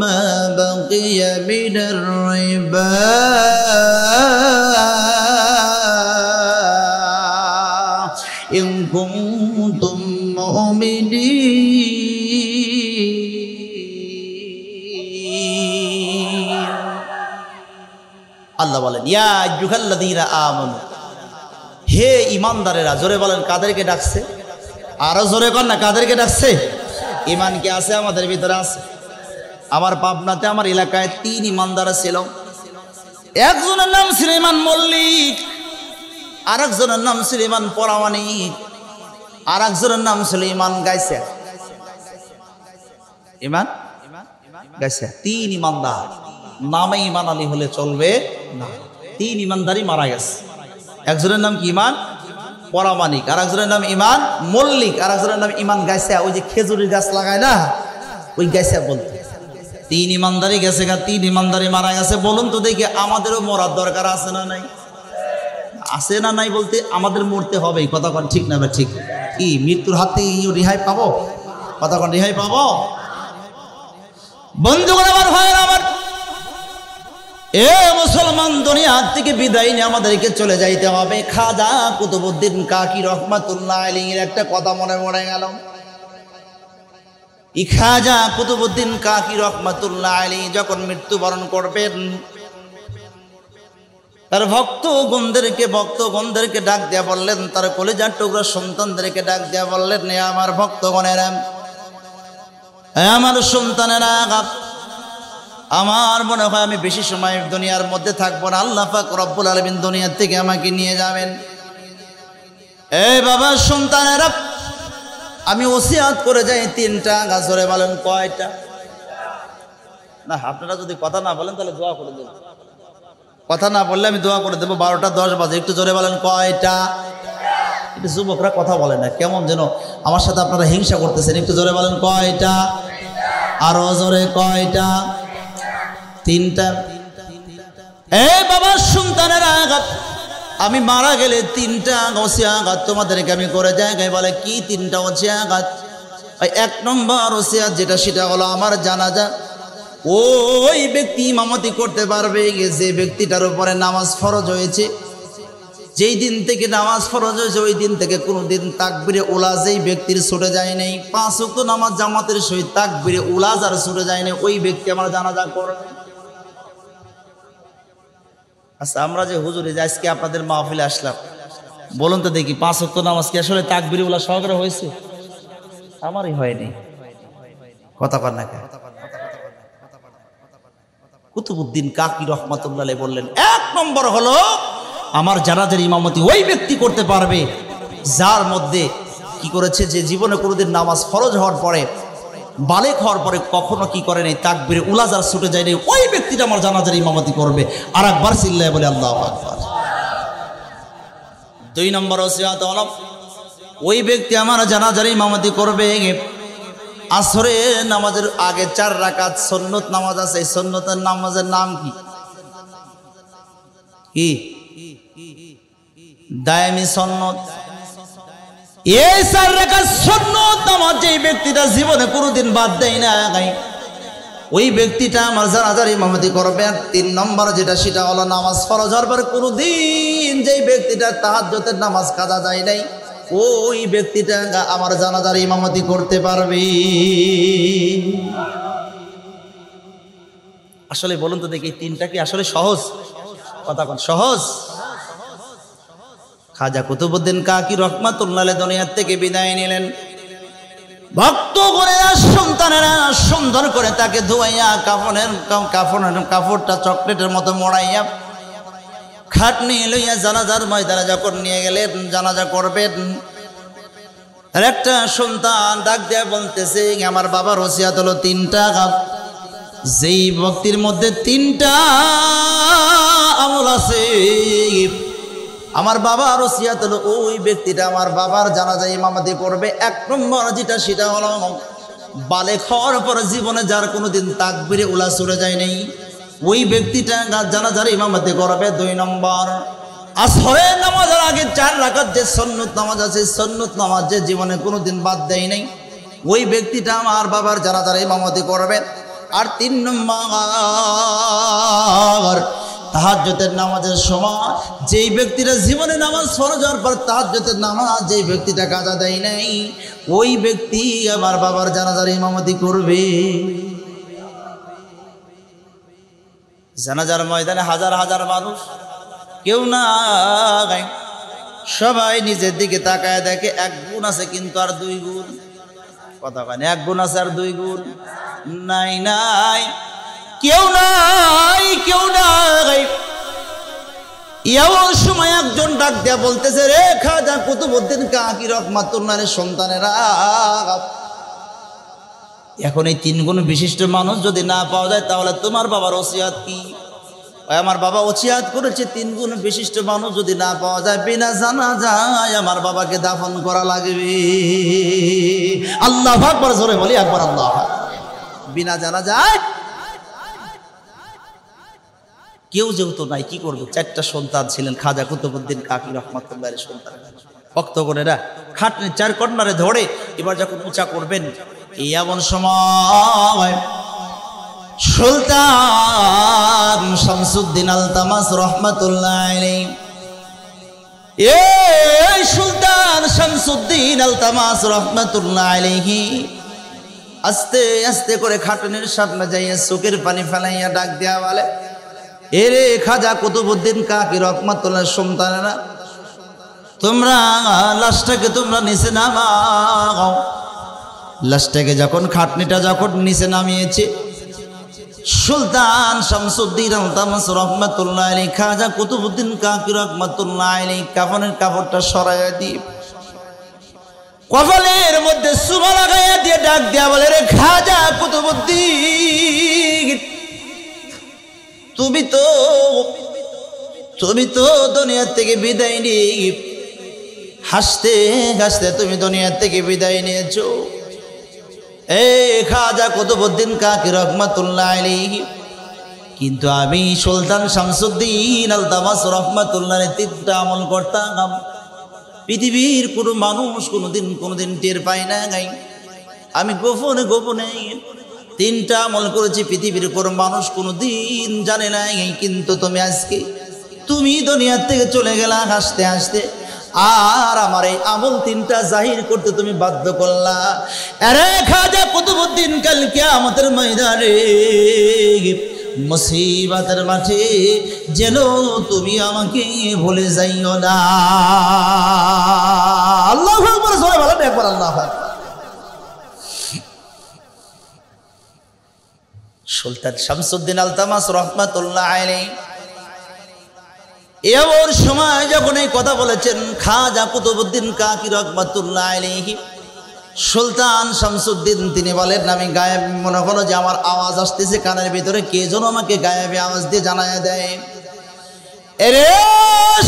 মা বাকিয়া মিনার রিবা ইন কুনতুম মুমিনিন। আল্লাহ বলেন, ইয়া আইয়ুহাল্লাযীনা আমানু, হে ঈমানদারেরা। জোরে বলেন কাদেরকে ডাকছে? আরো জোরে কর না, কাদেরকে ডাকছে? ঈমান কি আছে আমাদের ভিতরে? আছে। আমার পাবনাতে আমার এলাকায় 3 ঈমানদার ছিল। একজনের নাম ছিল ঈমান মল্লিক, আরেকজনের নাম ছিল ঈমান পরামানিক, আরেকজনের নাম ছিল ঈমান গাইসা। ঈমান গাইসা 3 ঈমানদার। নামে ঈমান আলী হলে চলবে না। 3 ঈমানদারই মারা গেছে। একজনের নাম কি? ঈমান পরামানিক, আর একজনের নাম ঈমান মল্লিক, আর একজনের নাম ঈমান গাইসা। ওই যে খেজুরের গাছ লাগায় না, ওই গাইসা বলতে। 3 ঈমানদারি গেছে গা, 3 ঈমানদারি মারা গেছে। বলুন তো দেখি আমাদেরও মরার দরকার আছে না নাই? আছে না নাই বলতে আমাদের মরতে হবে। কথা কন ঠিক না? ঠিক কি? মৃত্যুর হাত থেকে রেহাই পাবো? কথা কন রেহাই পাবো? বন্ধুগণ আমার, ভাইয়ের আমার, এ মুসলমান, দুনিয়া থেকে বিদায় নিয়ে আমাদেরকে চলে যাইতে হবে। খাজা কুতুবউদ্দিন কাকি রহমাতুল্লাহ আলাইহির একটা কথা মনে গেল। এই খাজা কুতুবউদ্দিন কাকি রহমাতুল্লাহ আলাইহি যখন মৃত্যুবরণ করবেন, তার ভক্তগণদেরকে ডাক দেয়া বললেন, তার কলিজার টুকরা সন্তানদেরকে ডাক দেয়া বললেন, হে আমার ভক্তগণেরা, হে আমার সন্তানেরা, আমার মনে হয় আমি বেশি সময় দুনিয়ার মধ্যে থাকবো না। আল্লাহ পাক রব্বুল আলামিন দুনিয়া থেকে আমাকে নিয়ে যাবেন। এই বাবা সন্তানেরা, আমি ওসিয়াত করে যাই 3টা। গাছরে বলেন কয়টা? না, আপনারা যদি কথা না বলেন তাহলে দোয়া করে দেব। কথা না বললে আমি দোয়া করে দেবো। 12টা 10 বাজে। একটু জোরে বলেন কয়টা? একটু যুবকরা কথা বলে না, কেমন যেন আমার সাথে আপনারা হিংসা করতেছেন। একটু জোরে বলেন কয়টা? আরো জোরে কয়টা? তিনটা। এ বাবা সন্তানেরা, আমি মারা গেলে তিনটা ওসিয়াত তোমাদেরকে আমি করে জায়গায় বলে কি তিনটা ওসিয়াত? এক নম্বর ওসিয়াত যেটা সেটা হলো আমার জানাজা ওই ব্যক্তি ইমামতি করতে পারবে যে ব্যক্তিটার উপরে নামাজ ফরজ হয়েছে। যেই দিন থেকে নামাজ ফরজ হয়েছে ওই দিন থেকে কোনোদিন তাকবীরে উলা যেই ব্যক্তির ছুটে যায় নাই, 5 ওয়াক্ত নামাজ জামাতের সহিত তাকবীরে উলা যার ছুটে যায় নাই, ওই ব্যক্তি আমার জানাজা করবে। আচ্ছা, আমরা যে হুজুরে যে আজকে আপনাদের মাহফিলে আসলাম, বলুন তো দেখি 5 ওয়াক্ত নামাজ কি আসলে তাকবীরে উলা সহকারে হয়েছে? আমারই হয়নি। কথা কর না কেন? কুতুবউদ্দিন কাকি রহমাতুল্লাহ আলাইহি বললেন, এক নম্বর হলো আমার জানাজার ইমামতি ওই ব্যক্তি করতে পারবে যার মধ্যে কি করেছে, যে জীবনে কোনোদিন নামাজ ফরজ হওয়ার পরে বালেক হওয়ার পরে কখনো কি করে নাই, তাকবীরে উলা যার ছুটে যায় নাই, ওই ব্যক্তিটা আমার জানাজার ইমামতি করবে। আর একবার চিল্লায় বলে আল্লাহু আকবার। 2 নম্বর ওসিয়াত হলো ওই ব্যক্তি আমার জানাজার ইমামতি করবে আসরের নামাজের আগে 4 রাকাত সুন্নত নামাজ আছে। এই সুন্নতের নামাজের নাম কি? কি? দায়মি সুন্নত। এই 4 রাকাত সুন্নত নামাজ যেই ব্যক্তিটা জীবনে কোনোদিন বাদ দেয় না, ওই ব্যক্তিটা আমার জানাজার ইমামতি করবে। আর 3 নম্বর যেটা সেটা হলো নামাজ ফরজ হওয়ার পর কোনোদিন যেই ব্যক্তিটা তাহাজ্জুদের নামাজ কাজা যায় নাই, ওই ব্যক্তিটা আমার জানাজার ইমামতি করতে পারবে। আসলে বলুন তো দেখি, 3টা কি আসলে সহজ? কথা কোন সহজ? খাজা কুতুবউদ্দিন কাকি রহমাতুল্লাহ আলাইহি দুনিয়ার থেকে বিদায় নিলেন। ভক্ত করে সন্তানেরা সুন্দর করে তাকে ধোয়াইয়া কাপড়টা চকলেটের মতো মোড়াইয়া খাটনি লইয়া জানাজার ময়দানে যখন নিয়ে গেলেন জানাজা করবেন, আর একটা সন্তান ডাক দেয়া বলতেছে, আমার বাবার ওসিয়াত হলো 3টা। যেই ব্যক্তির মধ্যে 3টা আমল আছে, আমার বাবার ওসিয়াত হলো ওই ব্যক্তিটা আমার বাবার জানাজা ইমামতি করবে। 1 নম্বর যেটা সেটা হলো বালেক হওয়ার পর জীবনে যার কোনোদিন তাকবীরে উলা ছুটে যায় নাই, ওই ব্যক্তিটা জানাজার ইমামতি করবে। 2 নম্বর আসরের নামাজের আগে 4 রাকাত যে সুন্নত নামাজ আছে, সুন্নত নামাজ যে জীবনে কোনোদিন বাদ দেয় নাই, ওই ব্যক্তিটা আমার বাবার জানাজার ইমামতি করবে। আর 3 নম্বর তাহাজ্জুদের নামাজের সময় যেই ব্যক্তিটা জীবনে নামাজ ফরজ হওয়ার পর তাহাজ্জুদের নামাজ যেই ব্যক্তিটা কাজা দেয় নাই, ওই ব্যক্তি আমার বাবার জানাজার ইমামতি করবে। জানাজার ময়দানে হাজার হাজার মানুষ, কেউ না সবাই নিজের দিকে তাকায় দেখে 1 গুণ আছে কিন্তু আর 2 গুণ। কথা কয় না? 1 গুণ আছে আর 2 গুণ নাই। নাই, কেউ নাই, কেউ নাই। এমন সময় একজন ডাক দেয়া বলতেছে, রে খাজা কুতুবউদ্দিন কাকি রহমাতুল্লাহ আলাইহি সন্তানেরা, এখন এই 3 গুণ বিশিষ্ট মানুষ যদি না পাওয়া যায় তাহলে তোমার বাবার ওসিয়াত কি? আমার বাবা ওসিয়াত করেছে 3 গুণ বিশিষ্ট মানুষ যদি না পাওয়া যায়, বিনা জানাজায় আমার বাবাকে দাফন করা লাগবে। আল্লাহু আকবার, জোরে বলি একবার আল্লাহু আকবার। বিনা জানাজায় কেউ যেহেতু নাই, কি করবে? 4টা সন্তান ছিলেন খাজা কুতুবউদ্দিন কাকি রহমাতুল্লাহ আলাইহি সন্তান। ভক্ত করেরা খাটনি 4 কর্নারে ধরে এবার যখন উঁচা করবেন, এই এমন সময় সুলতান শামসুদ্দিন আলতামাস রহমাতুল্লাহ আলাইহি, এই সুলতান শামসুদ্দিন আলতামাস রহমাতুল্লাহ আলাইহি আস্তে আস্তে করে খাটনির সামনে যাইয়া চোখের পানি ফেলাইয়া ডাক দেয়া বলে, এরে খাজা কুতুবউদ্দিন কাকি রহমাতুল্লাহ সন্তানেরা, তোমরা লাশটাকে তোমরা নিচে নামাও। লাশটাকে যখন খাটনিটা যখন নিচে নামিয়েছে, সুলতান শামসুদ্দিন আলতামাস রহমাতুল্লাহ আলাইহি খাজা কুতুবউদ্দিন কাকি রহমাতুল্লাহ আলাইহি কাফনের কাপড়টা সরাইয়া দিয়ে কপালের মধ্যে সুমা লাগাইয়া দিয়ে ডাক দেয়া বলে, রে খাজা কুতুবউদ্দিন, তুমি তো দুনিয়া থেকে বিদায় নিয়ে হাসতে হাসতে তুমি দুনিয়া থেকে বিদায় নিয়েছো। খাজা কুতুবউদ্দিন কাকি রহমাতুল্লাহ আলাইহি। কিন্তু আমি সুলতান শামসুদ্দিন আলতামাস রহমাতুল্লাহ আলাইহি 3টা আমল করতাম, পৃথিবীর কোনো মানুষ কোনোদিন টের পায় না। আমি গোপনে গোপনে 3টা আমল করেছি, পৃথিবীর কোনো মানুষ কোনোদিন জানে না। কিন্তু তুমি আজকে তুমি দুনিয়া থেকে চলে গেলা হাসতে হাসতে, আর আমার এই আমল 3টা জাহির করতে তুমি বাধ্য করলা। আরে খাজা কুতুবউদ্দিন, কাল কিয়ামতের ময়দানে মুসিবতের মাঠে যেন তুমি আমাকে ভুলে যাইও না। আল্লাহু আকবার, জোরে বলেন একবার আল্লাহু আকবার। সুলতান শামসুদ্দিন আলতামাস রহমাতুল্লাহ আলাইহি এমন সময় যখন এই কথা বলেছেন খাজা কুতুবউদ্দিন কাকি রহমাতুল্লাহ আলাইহি, সুলতান শামসুদ্দিন তিনি বলেন, আমি গায়েব মনে হলো যে আমার আওয়াজ আসতেছে কানের ভিতরে, কে যেন আমাকে গায়েবে আওয়াজ দিয়ে জানায় দেয়। এরে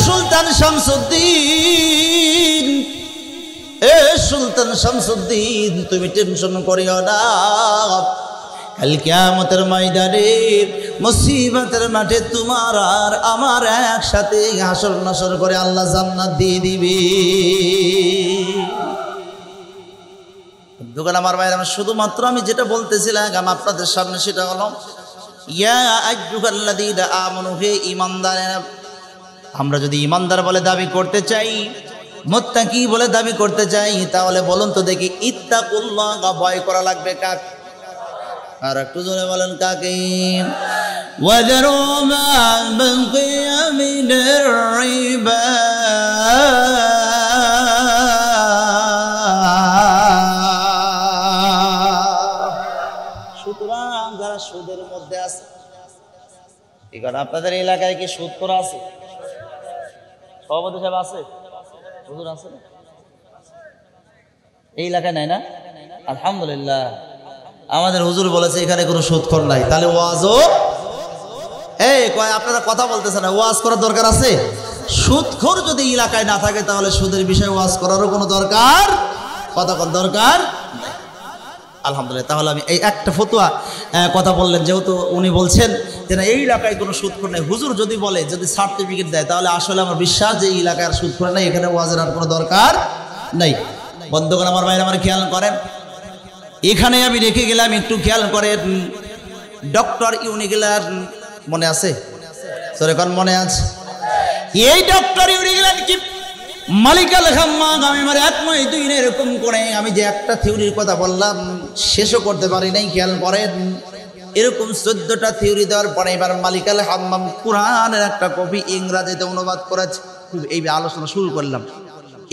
সুলতান শামসুদ্দিন, সুলতান শামসুদ্দিন, তুমি টেনশন করিও না। কাল কিয়ামতের ময়দানে মুসিবতের মাঠে তোমার আর আমার একসাথে হাসর নাসর করে আল্লাহ জান্নাত দিয়ে দিবে। দোকান আমার ভাইরা, শুধুমাত্র আমি যেটা বলতেছিলাম আপনাদের সামনে সেটা হলো, ইয়া আইয়ুহাল্লাযীনা আমানু, হে ঈমানদারেরা, আমরা যদি ঈমানদার বলে দাবি করতে চাই, মুত্তাকি বলে দাবি করতে চাই, তাহলে বলুন তো দেখি, ইত্তাকুল্লাহ, ভয় করা লাগবে কাকে? আর একটু জোরে বলেন কাকে? ওয়াযারু মা বাকিয়া মিনার রিবা, সুতরাং যারা সুদের মধ্যে আছে, এখন আপনাদের এলাকায় কি সুদ করা আছে? সভাপতি সাহেব আছে, হুজুর আছে না? এই এলাকায় নাই না? আলহামদুলিল্লাহ, আমাদের হুজুর বলেছে এখানে কোনো সুদখোর নাই। তাহলে ওয়াজও কয় আপনারা কথা বলতেছেন না, ওয়াজ করার দরকার আছে? সুদখোর যদি এলাকায় না থাকে তাহলে সুদের বিষয়ে ওয়াজ করারও কোনো দরকার দরকার নাই। আলহামদুলিল্লাহ, তাহলে আমি এই একটা ফতোয়া কথা বললেন, যেহেতু উনি বলছেন যে না এই এলাকায় কোনো সুদখোর নেই, হুজুর যদি বলে, যদি সার্টিফিকেট দেয়, তাহলে আসলে আমার বিশ্বাস যে এই এলাকায় আর সুদখোর নেই, এখানে ওয়াজের আর কোনো দরকার নেই। বন্ধুগণ আমার ভাইরা, আমার খেয়াল করেন, এখানে আমি রেখে গেলাম, একটু খেয়াল করেন, ডক্টর ইউনিগেলার মনে আছে? সরেখন মনে আছে? এই ডক্টর ইউনিগেলার কি মালিক আল হাম্মাম, আমি আমার 1 নয় 2 না, এরকম করে আমি যে একটা থিওরির কথা বললাম শেষও করতে পারি নাই। খেয়াল করেন, এরকম 14টা থিওরি দেওয়ার পরে এবার মালিক আল হাম্মাম কোরআনের একটা কপি ইংরেজিতে অনুবাদ করেছে। এই আলোচনা শুরু করলাম,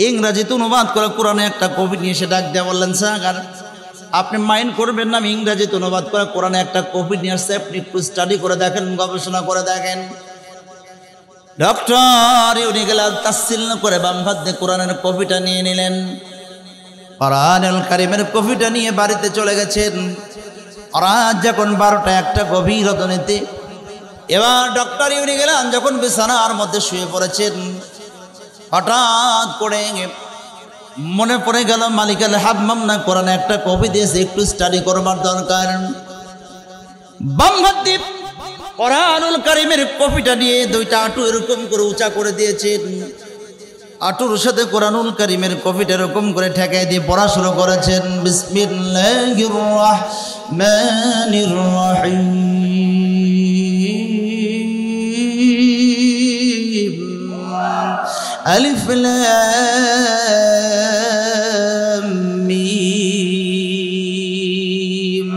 ইংরেজিতে অনুবাদ করে কোরআনে একটা কপি নিয়ে এসে ডাক দিয়ে বললেন, স্যার আপনি মাইন্ড করবেন না, আমি ইংরেজিতে অনুবাদ করে কোরআনে একটা কপি নিয়ে আসছে, আপনি একটু স্টাডি করে দেখেন, গবেষণা করে দেখেন। ডক্টর ইউনিগেলার তাফসীর করে বাম হাত দিয়ে কোরআনের কপিটা নিয়ে নিলেন, কোরআনুল কারীমের কপিটা নিয়ে বাড়িতে চলে গেছেন। রাত যখন 12টা 1টা গভীর রজনীতে, এবার ডক্টর ইউনিগেলার যখন বিছানার মধ্যে শুয়ে পড়েছেন, হঠাৎ করে মনে পড়ে গেল মালিক আল হাম্মাম না কোরআনে একটা কপি দিয়েছে, একটু স্টাডি করবার দরকার। বাম হাত দিয়ে কোরআনুল কারীমের কপিটা নিয়ে 2টা আঁটু এরকম করে উঁচা করে দিয়েছেন, আঁটুর সাথে কোরআনুল কারীমের কপিটা এরকম করে ঠেকাই দিয়ে পড়া শুরু করেছেন। বিসমিল্লাহির রাহমানির রাহিম, আলিফ লাম মিম,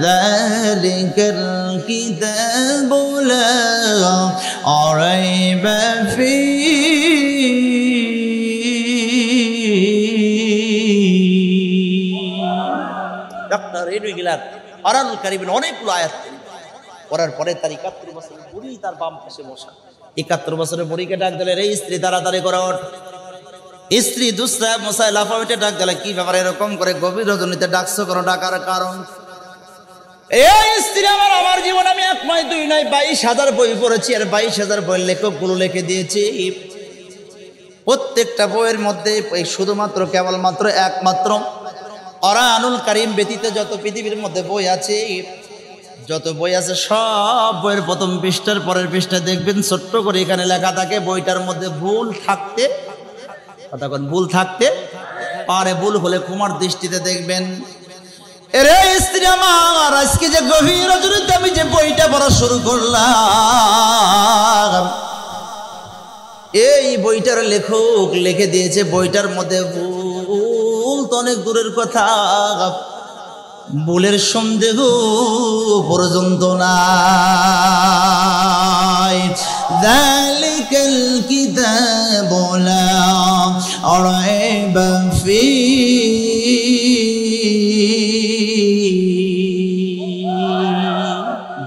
যালিকাল কিতাবু লা রাইবা ফীহি। ডক্টর ইউনিগেলার কোরআনুল কারীমের অনেকগুলো আয়াত পড়ার পরে তার 71 বছরের বুড়ি তার বাম পাশে বসা। 71 বছরের বুড়িকে ডাক দিলে, রে স্ত্রী তাড়াতাড়ি করে ওঠ। স্ত্রী দুসরা মশায় লাফা উঠে ডাক দিলে, কি ব্যাপার এরকম করে গভীর রজনীতে ডাকছো, কোনো ডাকার কারণ? এই স্ত্রী আমার জীবন আমি 1 নয় 2 নয় 22,000 বই পড়েছি, আর 22,000 বইয়ের লেখকগুলো লিখে দিয়েছি। প্রত্যেকটা বইয়ের মধ্যে শুধুমাত্র কেবলমাত্র একমাত্র কোরআনুল কারীম ব্যতীত যত পৃথিবীর মধ্যে বই আছে, যত বই আছে সব বইয়ের প্রথম পৃষ্ঠার পরের পৃষ্ঠা দেখবেন ছোট্ট করে এখানে লেখা থাকে, বইটার মধ্যে ভুল থাকতে কতক্ষণ ভুল থাকতে পারে, ভুল হলে ক্ষমার দৃষ্টিতে দেখবেন। এরে স্ত্রী আমার, আজকে যে গভীর রজনীতে আমি যে বইটা পড়া শুরু করলাম, এই বইটার লেখক লিখে দিয়েছে বইটার মধ্যে ভুল তো অনেক দূরের কথা, ভুলের সন্দেহ পর্যন্ত নাই। যালিকাল কিতাবু লা রাইবা ফীহি।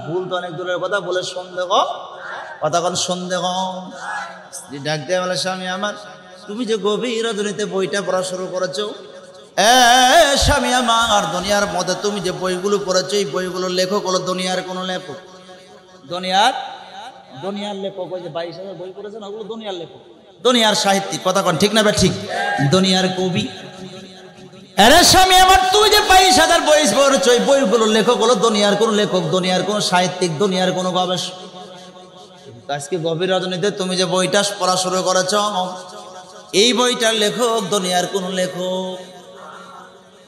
ভুল তো অনেক দূরের কথা, ভুলের সন্দেহ কতক্ষণ সন্দেহ। স্ত্রী ডাক দিয়ে বলে, স্বামী আমার, তুমি যে গভীর রজনীতে বইটা পড়া শুরু করেছো, স্বামী আমার, দুনিয়ার মধ্যে তুমি যে বইগুলো পড়েছো এই বইগুলোর লেখক হলো দুনিয়ার কোনো লেখক, দুনিয়ার লেখক। ওই যে 22,000 বই পড়েছেন ওগুলো দুনিয়ার লেখক, দুনিয়ার সাহিত্যিক, কথা কন ঠিক না বে ঠিক, দুনিয়ার কবি। আরে স্বামী আমার, তুমি যে 22,000 বই পড়েছো এই বইগুলোর লেখক হলো দুনিয়ার কোনো লেখক, দুনিয়ার কোনো সাহিত্যিক, দুনিয়ার কোনো গবেষক। আজকে গভীর রজনীতে তুমি যে বইটা পড়া শুরু করেছ, এই বইটার লেখক দুনিয়ার কোন লেখক,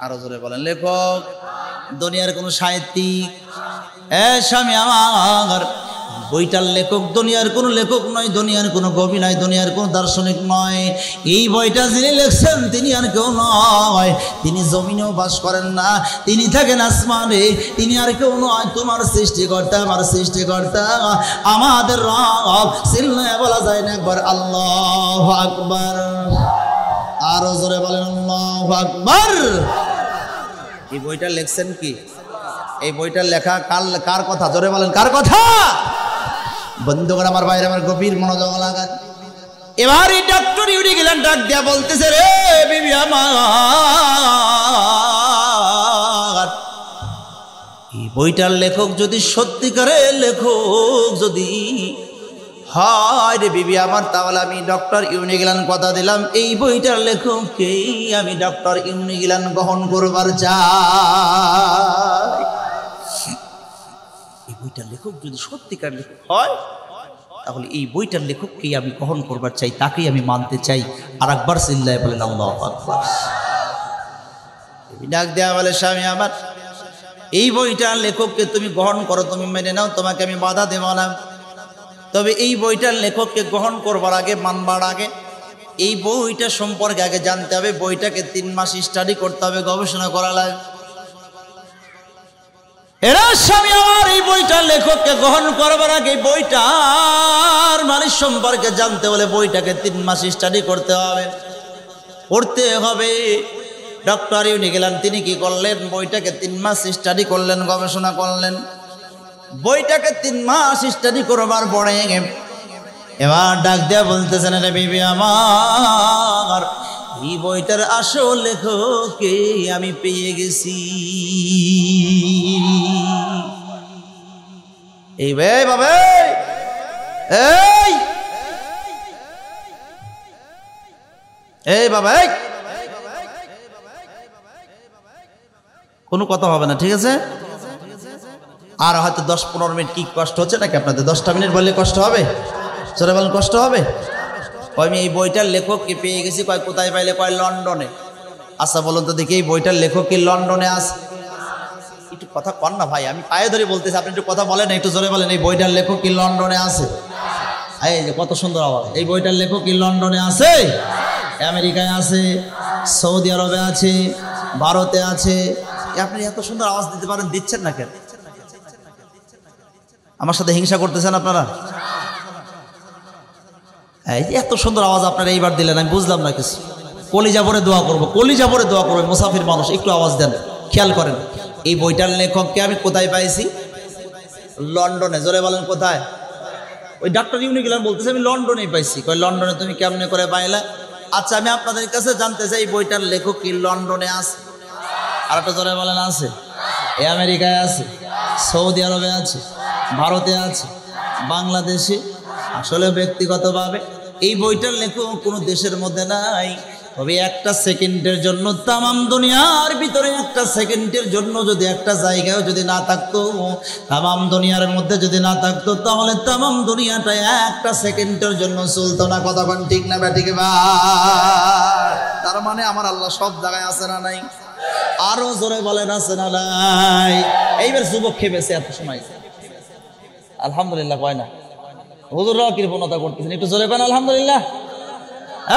আরো জোরে বলেন, লেখক দুনিয়ার কোন সাহিত্যিক। স্বামী আমার, বইটার লেখক দুনিয়ার কোন লেখক নয়, দুনিয়ার কোন কবি নয়, দুনিয়ার কোন দার্শনিক নয়। এই বইটা যিনি লিখছেন তিনি আর কেউ নয়, তিনি জমিনেও বাস করেন না, তিনি থাকেন আসমানে, তিনি আর কেউ নয়, তোমার সৃষ্টিকর্তা, আমার সৃষ্টিকর্তা, আমাদের রব। চিল্লায় বলা যায় না একবার আল্লাহু আকবার? আরো জোরে বলেন আল্লাহু আকবার। এই বইটা লিখছেন কি? এই বইটার লেখা কার কথা? জোরে বলেন, কার কথা? বন্ধুগণ আমার, বাইরে আমার, গভীর মনোযোগ লাগান। এবার এই ডক্টর ইউরি গেলেন, ডাক দিয়া বলতেছে, রে বিবি আমার, এই বইটার লেখক যদি সত্যিকারের লেখক যদি হয় রে বিবি আমার, তাহলে আমি ডক্টর ইউনিগিলান কথা দিলাম, এই বইটার লেখককেই আমি ডক্টর ইউনিগিলান গ্রহণ করবার চাই। এই বইটার লেখক যদি সত্যিকার লেখক হয় তাহলে এই বইটার লেখককেই আমি গ্রহণ করবার চাই, তাকেই আমি মানতে চাই। আর একবার চিল্লায় বলেন আল্লাহু আকবার। ডাক দেয়া বলে, স্বামী আমার, এই বইটার লেখককে তুমি গ্রহণ করো, তুমি মেনে নাও, তোমাকে আমি বাধা দেব না। তবে এই বইটার লেখককে গ্রহণ করবার আগে, মানবার আগে, এই বইটা সম্পর্কে আগে জানতে হবে, বইটাকে 3 মাস স্টাডি করতে হবে, গবেষণা করা লাগে। এরা স্বামী আমার, এই বইটার লেখককে গ্রহণ করবার আগে বইটার মালিক সম্পর্কে জানতে হলে বইটাকে 3 মাস স্টাডি করতে হবে, পড়তে হবে। ডক্টর ইউনিগিলান তিনি কি করলেন? বইটাকে 3 মাস স্টাডি করলেন, গবেষণা করলেন। বইটাকে 3 মাস স্টাডি করবার পরে এবার ডাক দেয়া বলতেছেন, রে বিবি আমার, এই বইটার আসল লেখককে আমি পেয়ে গেছি। এই ভাই বাবা, এই বাবা, কোনো কথা হবে না, ঠিক আছে? আর হয়তো 10-15 মিনিট কি কষ্ট হচ্ছে নাকি আপনাদের? 10টা মিনিট বললে কষ্ট হবে? জোরে বলেন, কষ্ট হবে? আমি এই বইটার লেখককে পেয়ে গেছি। কয় কোথায় পাইলে? কয় লন্ডনে। আচ্ছা বলুন তো দেখি, এই বইটার লেখক কি লন্ডনে আছে? একটু কথা কন না ভাই, আমি পায়ে ধরে বলতেছি, আপনি একটু কথা বলেন, একটু জোরে বলেন। এই বইটার লেখক কি লন্ডনে আছে? এই যে কত সুন্দর আওয়াজ। এই বইটার লেখক কি লন্ডনে আছে? আমেরিকায় আছে, সৌদি আরবে আছে, ভারতে আছে। আপনি এত সুন্দর আওয়াজ দিতে পারেন, দিচ্ছেন না কেন? আমার সাথে হিংসা করতেছেন আপনারা? এই যে এত সুন্দর আওয়াজ আপনারা এইবার দিলেন, আমি বুঝলাম না কিছু। কলিজা ভরে দোয়া করবো, কলিজা ভরে দোয়া করবো। মুসাফির মানুষ, একটু আওয়াজ দেন, খেয়াল করেন। এই বইটার লেখককে আমি কোথায় পাইছি? লন্ডনে। জোরে বলেন, কোথায়? ওই ডক্টর ইউনিগিলান বলতেছে আমি লন্ডনে পাইছি। কয় লন্ডনে তুমি কেমনে করে পাইলা? আচ্ছা আমি আপনাদের কাছে জানতে চাই, এই বইটার লেখক কি লন্ডনে আছে? আর একটা জোরে বলেন, আছে। এ আমেরিকায় আছে, সৌদি আরবে আছে, ভারতে আছে, বাংলাদেশে। আসলে ব্যক্তিগতভাবে এই বইটার লেখক কোনো দেশের মধ্যে নাই, তবে একটা সেকেন্ডের জন্য তামাম দুনিয়ার ভিতরে একটা সেকেন্ডের জন্য যদি একটা জায়গায় যদি না থাকতো, তামাম দুনিয়ার মধ্যে যদি না থাকতো, তাহলে তামাম দুনিয়াটা একটা সেকেন্ডের জন্য চলতো না। কথা কোন ঠিক না ব্যাটিকে বা? তার মানে আমার আল্লাহ সব জায়গায় আছে না নাই? আরো জোরে বলেন আছে না নাই? এইবার যুবক খেপেছে এত সময়, আলহামদুলিল্লাহ কয় না? হুজুররাও কৃপণতা করতেছেন, একটু জোরে পান আলহামদুলিল্লাহ।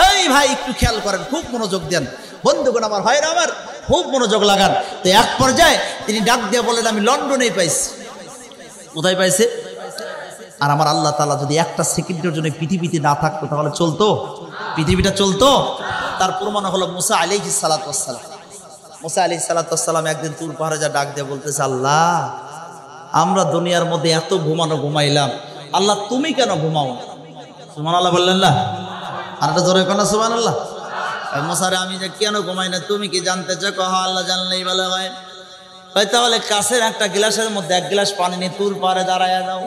এই ভাই একটু খেয়াল করেন, খুব মনোযোগ দেন বন্ধুগণ আমার, ভাইরা আমার, খুব মনোযোগ লাগান। তো এক পর্যায়ে তিনি ডাক দিয়ে বলেন, আমি লন্ডনেই পাইছি। কোথায় পাইছে? আর আমার আল্লাহ তাআলা যদি একটা সেকেন্ডের জন্য পৃথিবীতে না থাকতো তাহলে চলতো? পৃথিবীটা চলতো? তার প্রমাণ হলো মুসা আলাইহিস সালাতু ওয়াস সালাম। মুসা আলাইহিস সালাতু ওয়াস সালাম একদিন তুর পাহাড়ে যা ডাক দিয়ে বলতেছে, আল্লাহ আমরা দুনিয়ার মধ্যে এত ঘুমাইলাম, আল্লাহ তুমি কেন ঘুমাও? সুবহানাল্লাহ বললেন না? আর একটা জোরে কোন সুবহানাল্লাহ। মুসারে আমি যে কেন ঘুমাই না তুমি কি জানতে চাও? কহ আল্লাহ জানলেই ভালো হয়। তাহলে কাছের একটা গ্লাসের মধ্যে এক গ্লাস পানি নিয়ে তুর পাড়ে দাঁড়ায় দাও।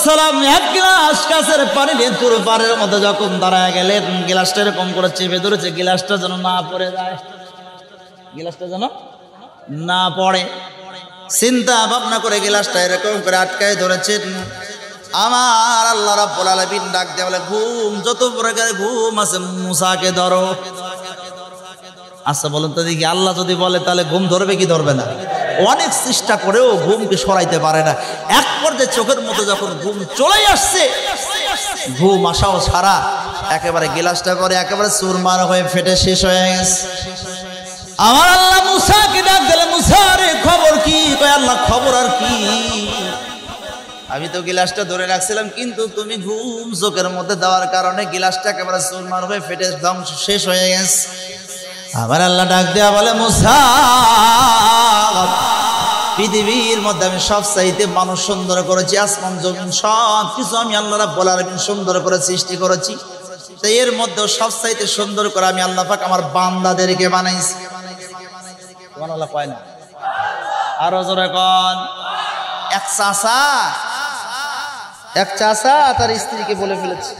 সালাম এক গ্লাস কাছের পানি নিয়ে তুর পাড়ের মধ্যে যখন দাঁড়ায় গেলেন, গ্লাসটা এরকম করে চেপে ধরেছে, গ্লাসটা যেন না পড়ে যায়, গ্লাসটা যেন না পড়ে। চিন্তা ভাবনা করে গ্লাসটা এরকম করে আটকায় ধরেছেন। আমার আল্লাহ রাব্বুল আলামিন ডাক দিয়ে বলে, ঘুম যত প্রকার ঘুম আছে মুসাকে ধরো। আচ্ছা বলুন তো দেখি, আল্লাহ যদি বলে তাহলে ঘুম ধরবে কি ধরবে না? অনেক চেষ্টা করেও ঘুমকে সরাইতে পারে না। এক পর্যায়ে চোখের মধ্যে যখন ঘুম চলে আসছে, ঘুম আসাও সারা একেবারে গ্লাসটা করে একেবারে চুরমার হয়ে ফেটে শেষ হয়ে গেছে। আমার আল্লাহ মুসাকে ডাক দিলে, মুসা রে খবর কি? কয় আল্লাহ খবর আর কি, আমি তো গিলাসটা ধরে রাখছিলাম, কিন্তু তুমি ঘুম চোখের মধ্যে দেওয়ার কারণে গিলাসটা একেবারে চুরমার হয়ে ফেটে ধ্বংস শেষ হয়ে গেছে। আবার আল্লাহ ডাক দেয়া বলে, মুসা পৃথিবীর মধ্যে আমি সব চাইতে মানুষ সুন্দর করেছি, আসমান জমিন সব কিছু আমি আল্লাহ রাব্বুল আলামিন সুন্দর করে সৃষ্টি করেছি। তো এর মধ্যে সব চাইতে সুন্দর করে আমি আল্লাহ পাক আমার বান্দাদেরকে বানাইছি। সুবহানাল্লাহ কয় না? আরো জোরে কোন। এক চাচা তার স্ত্রীকে বলে ফেলেছে,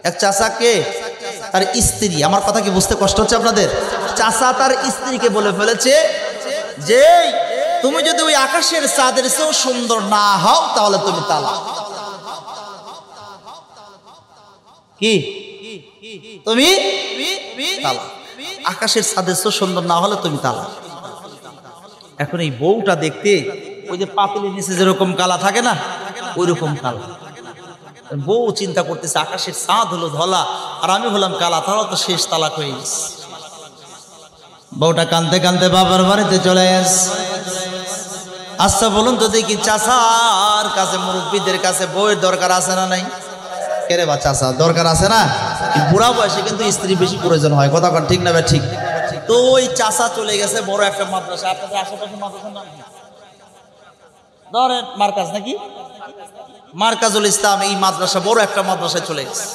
এক চাচাকে তার স্ত্রী, আমার কথা কি বুঝতে কষ্ট হচ্ছে আপনাদের? চাচা তার স্ত্রীকে বলে ফেলেছে যে তুমি যদি ওই আকাশের চাঁদের চেয়েও সুন্দর না হও তাহলে তুমি তালাক। কি তুমি তালাক? আকাশের চাঁদের চেয়েও সুন্দর না হলে তুমি তালাক। এখন এই বউটা দেখতে ওই যে পাতিলের নিচে যেরকম কালা থাকে না, ওই রকম কালা। বউ চিন্তা করতেছে আকাশের চাঁদ হলো ধলা আর আমি হলাম কালা, তাহলে তো শেষ, তালাক হয়ে গেছে। বউটা কাঁদতে কাঁদতে বাবার বাড়িতে চলে গেছে। আচ্ছা বলুন তো দেখি, চাচার কাছে মুরব্বীদের কাছে বউয়ের দরকার আছে না নাই? কেরে বা চাচা দরকার আছে না? বুড়া বয়সে কিন্তু স্ত্রী বেশি প্রয়োজন হয়। কথা ঠিক না ভাই? ঠিক। তো ওই চাচা চলে গেছে বড় একটা মাদ্রাসা। আপনাদের আশেপাশে মাদ্রাসার নাম কি? ধরেন মার্কাজ নাকি, মার্কাজুল ইসলাম, এই মাদ্রাসা বড় একটা মাদ্রাসায় চলে গেছে।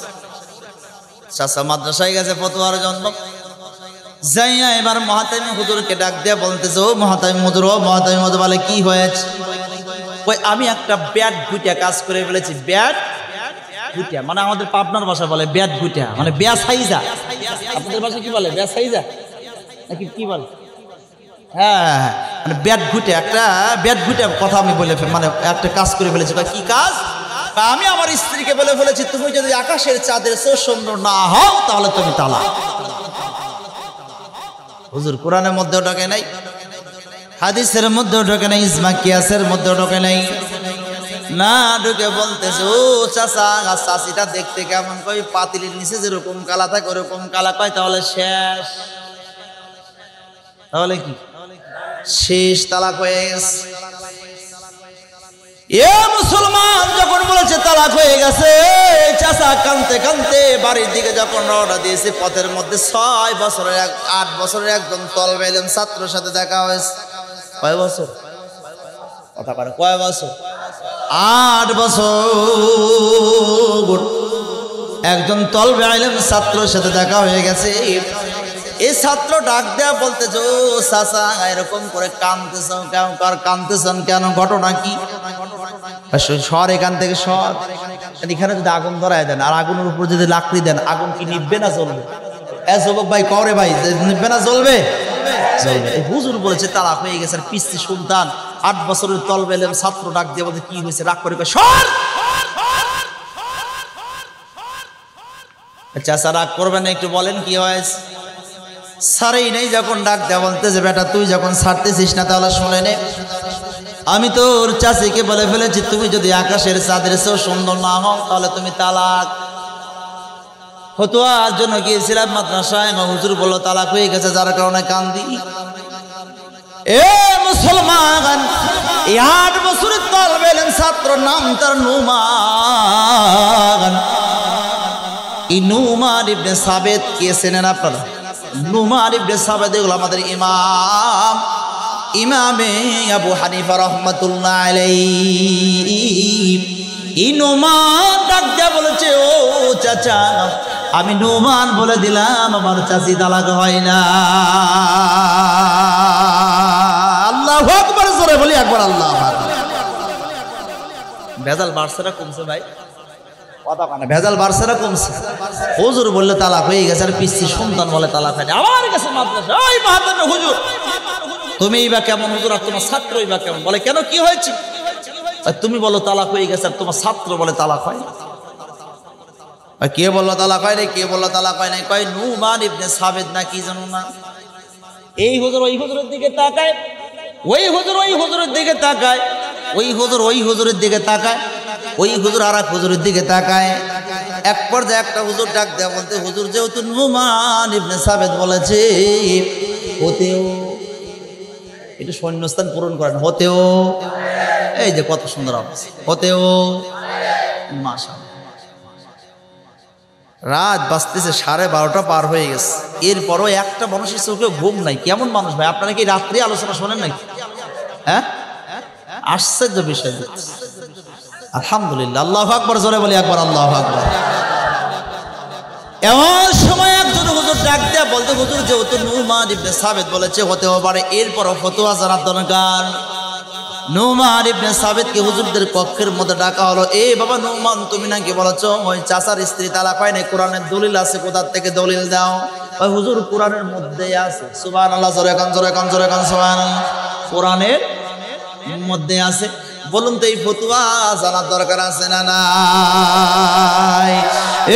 চাচা মাদ্রাসায় গেছে ফতোয়ার জন্য। যাইয়া এবার মহাতামি হুজুরকে ডাক দিয়ে বলতেছে, ও মহাতামি হুজুর, ও মহাতামি হুজুর বলে কি হয়েছে? ওই আমি একটা ব্যাট গুটিয়া কাজ করে ফেলেছি। ব্যাট গুটিয়া মানে আমাদের পাবনার ভাষা বলে ব্যাট গুটিয়া, মানে ব্যাসাইজা। আপনাদের ভাষা কি বলে? ব্যাসাইজা নাকি কি বলে? হ্যাঁ, মানে ব্যাট ঘুটে, একটা ব্যাট ঘুটে কথা আমি বলে মানে একটা কাজ করে ফেলেছি। কি কাজ? আমি আমার স্ত্রীকে বলে ফেলেছি তুমি যদি আকাশের চাঁদের চেয়ে সুন্দর না হও তাহলে তুমি তালাক। হুজুর কোরআনের মধ্যেও ঢোকে নাই, হাদিসের মধ্যেও ঢোকে নাই, ইজমা কিয়াসের মধ্যেও ঢোকে নাই, না ঢুকে বলতেছে, ও চাচা চাচিটা দেখতে কেমন? কই পাতিলের নিচে যেরকম কালা থাকে ওরকম কালা। কয় তাহলে শেষ, তাহলে কি শেষ, তালাক হয়ে গেছে। এ মুসলমান যখন বলেছে তালাক হয়ে গেছে, চাচা কানতে কানতে বাড়ির দিকে যখন রওনা দিয়েছে, পথের মধ্যে 6 বছরের 8 বছরের একজন তলবে এলেন ছাত্রের সাথে দেখা হয়েছে। কয় বছর? কথা করে কয় বছর? 8 বছর একজন তলবে আইলেন ছাত্রের সাথে দেখা হয়ে গেছে। এই ছাত্র ডাক দেয়া বলতেছে, ও চাচা এরকম করে কাঁদতেছেন কেন? কাঁদতেছেন কেন? ঘটনা কি? সর এখান থেকে সর। এখানে যদি আগুন ধরায় দেন আর আগুনের উপর যদি লাকড়ি দেন, আগুন কি নিভবে না চলবে? যুবক ভাই করে ভাই নিবে না জ্বলবে, হুজুর বলেছে তালাক হয়ে গেছে। আর পিস্তি সুলতান 8 বছরের তলবে এলেম ছাত্র ডাক দিয়ে বলতে কি হয়েছে, রাগ করে সর। চাচা রাগ করবেন না, একটু বলেন কি হয়েছে। সারেই নেই যখন ডাক দেয়া বলতেছে বেটা তুই যখন ছাড়তেছিস না তাহলে শুনে নে, আমি তোর চাচিকে বলে ফেলেছি তুমি যদি আকাশের চাঁদের চেয়েও সুন্দর না হও তাহলে তুমি তালাক। ফতোয়ার জন্য গিয়েছিলাম মাদ্রাসায়, হুজুর বলল তালাক হয়ে গেছে, যার কারণে কান্দি। এ মুসলমান, 8 বছরের তলবে এলেম ছাত্র, নাম তার নুমান। এই নুমান ইবনে সাবেত কে চেনেন আপনারা? নুমান ইবনে সাবেত এগুলো আমাদের ইমামে আবু হানিফা রাহমাতুল্লাহ আলাইহি। এই নুমান ডাক দিয়া বলেছে ও চাচা, আমি নুমান বলে দিলাম আমার চাচি তালাক হয় না। আল্লাহু আকবার, জোরে বলি একবার আল্লাহু আকবার। ভেজাল বাড়ছে না কমছে ভাই? কথা কানে ভেজাল বাড়ছে না কমছে? হুজুর বললে তালাক হয়ে গেছে, আর পিসি সন্তান বলে তালাক হয়নি। আমার কাছে মাদ্রাসা ওই মাহতাবে হুজুর তুমি বা কেমন হুজুর, আর তোমার ছাত্রই বা কেমন? বলে কেন কি হয়েছে? তুমি বলো তালাক হয়ে গেছে আর তোমার ছাত্র বলে তালাক হয়। কে বললো তালাক হয় নাই? কে বললো তালাক হয় নাই? কয় নুমান ইবনে সাবেত না কি জানো না। এই হুজুর ওই হুজুরের দিকে তাকায়, ওই হুজুর ওই হুজুরের দিকে তাকায়, ওই হুজুর ওই হুজুরের দিকে তাকায়, ওই হুজুর আর এক হুজুরের দিকে তাকায়। এক পর্যায়ে একটা হুজুর ডাক দেয়া বলতে হুজুর যেহেতু নুমান ইবনে সাবেত বলেছে হতেও, একটু শূন্যস্থান পূরণ করেন, হতেও, এই যে কত সুন্দর আওয়াজ, হতেও। মাশাআল্লাহ, রাত বাজতেছে 12:30 পার হয়ে গেছে, এরপরও একটা মানুষের চোখে ঘুম নাই। কেমন মানুষ ভাই? আপনারা কি রাত্রি আলোচনা শোনেন নাকি? হ্যাঁ, আশ্চর্য বিষয়। আলহামদুলিল্লাহ, আল্লাহু আকবার, জোরে বলি একবার আল্লাহু আকবার। এমন সময় একজন হুজুর ডাক দেয়া বলতে হুজুর যেহেতু নুমান ইবনে সাবেত বলেছে হতেও পারে, এরপরও ফতোয়া জানার দরকার। নুমান ইবনে সাবেতকে হুজুরদের কক্ষের মধ্যে ডাকা হলো। এ বাবা নুমান, তুমি নাকি বলেছো ওই চাচার স্ত্রী তালাক হয় না, কোরআনের দলিল আছে, কোথা থেকে দলিল দাও? ওই হুজুর কোরআনের মধ্যেই আছে। সুবহানাল্লাহ, জোরে কান, জোরে কান, জোরে কান, সুবহানাল্লাহ। কোরআনের মধ্যে আছে। বলুন তো এই ফতোয়া জানার দরকার আছে না নাই?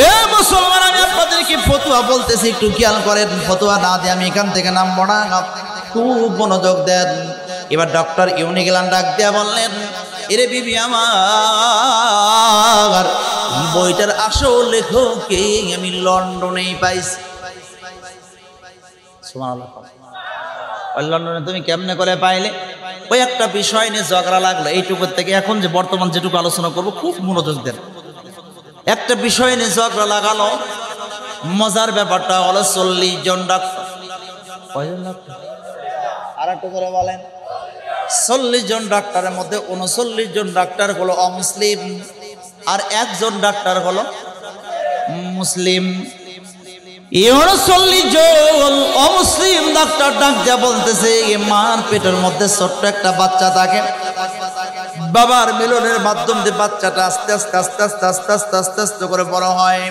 এ মুসলমান, আমি আপনাদেরকে ফতোয়া বলতেছি, একটু খেয়াল করেন। ফতোয়া না দিয়ে আমি এখান থেকে নামবো না, খুব মনোযোগ দেন। এবার ডক্টর ইউনিগেলান ডাক দিয়া বললেন, এরে বিবি আমার, বইটার আসল লেখককে আমি লন্ডনেই পাইছি। সুবহানাল্লাহ। ওই লন্ডনে তুমি কেমনে করে পাইলে? ওই একটা বিষয় নিয়ে ঝগড়া লাগলো, এইটুকু থেকে এখন যে বর্তমান যেটুকু আলোচনা করবো খুব মনোযোগ দেন। একটা বিষয় নিয়ে ঝগড়া লাগালো, মজার ব্যাপারটা হলো 40 জন ডাক্তার। কয়জন ডাক্তার? আর একটু করে বলেন। 40 জন ডাক্তারের মধ্যে 39 জন ডাক্তার হলো অমুসলিম, আর একজন ডাক্তার হলো মুসলিম। 39 জন অমুসলিম ডাক্তার ডাক যা বলতেছে, মার পেটের মধ্যে ছোট্ট একটা বাচ্চা থাকে, বাবার মিলনের মাধ্যম দিয়ে বাচ্চাটা আস্তে আস্তে আস্তে আস্তে আস্তে আস্তে আস্তে আস্তে করে বড় হয়।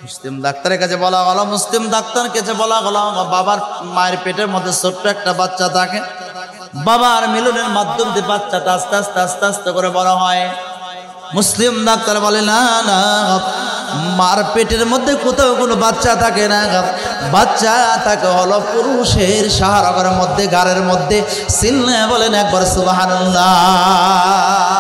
মুসলিম ডাক্তারের কাছে বলা হলো, মুসলিম ডাক্তার কাছে বলা হলো, বাবার মায়ের পেটের মধ্যে ছোট্ট একটা বাচ্চা থাকে, বাবার মিলনের মাধ্যম দিয়ে বাচ্চাটা আস্তে আস্তে আস্তে আস্তে করে বড় হয়। মুসলিম ডাক্তার বলে না না, মার পেটের মধ্যে কোথাও কোনো বাচ্চা থাকে না, বাচ্চা থাকে হলো পুরুষের শাহরগের মধ্যে, গাড়ের মধ্যে। সিল্লা বলেন একবার সুবহানাল্লাহ।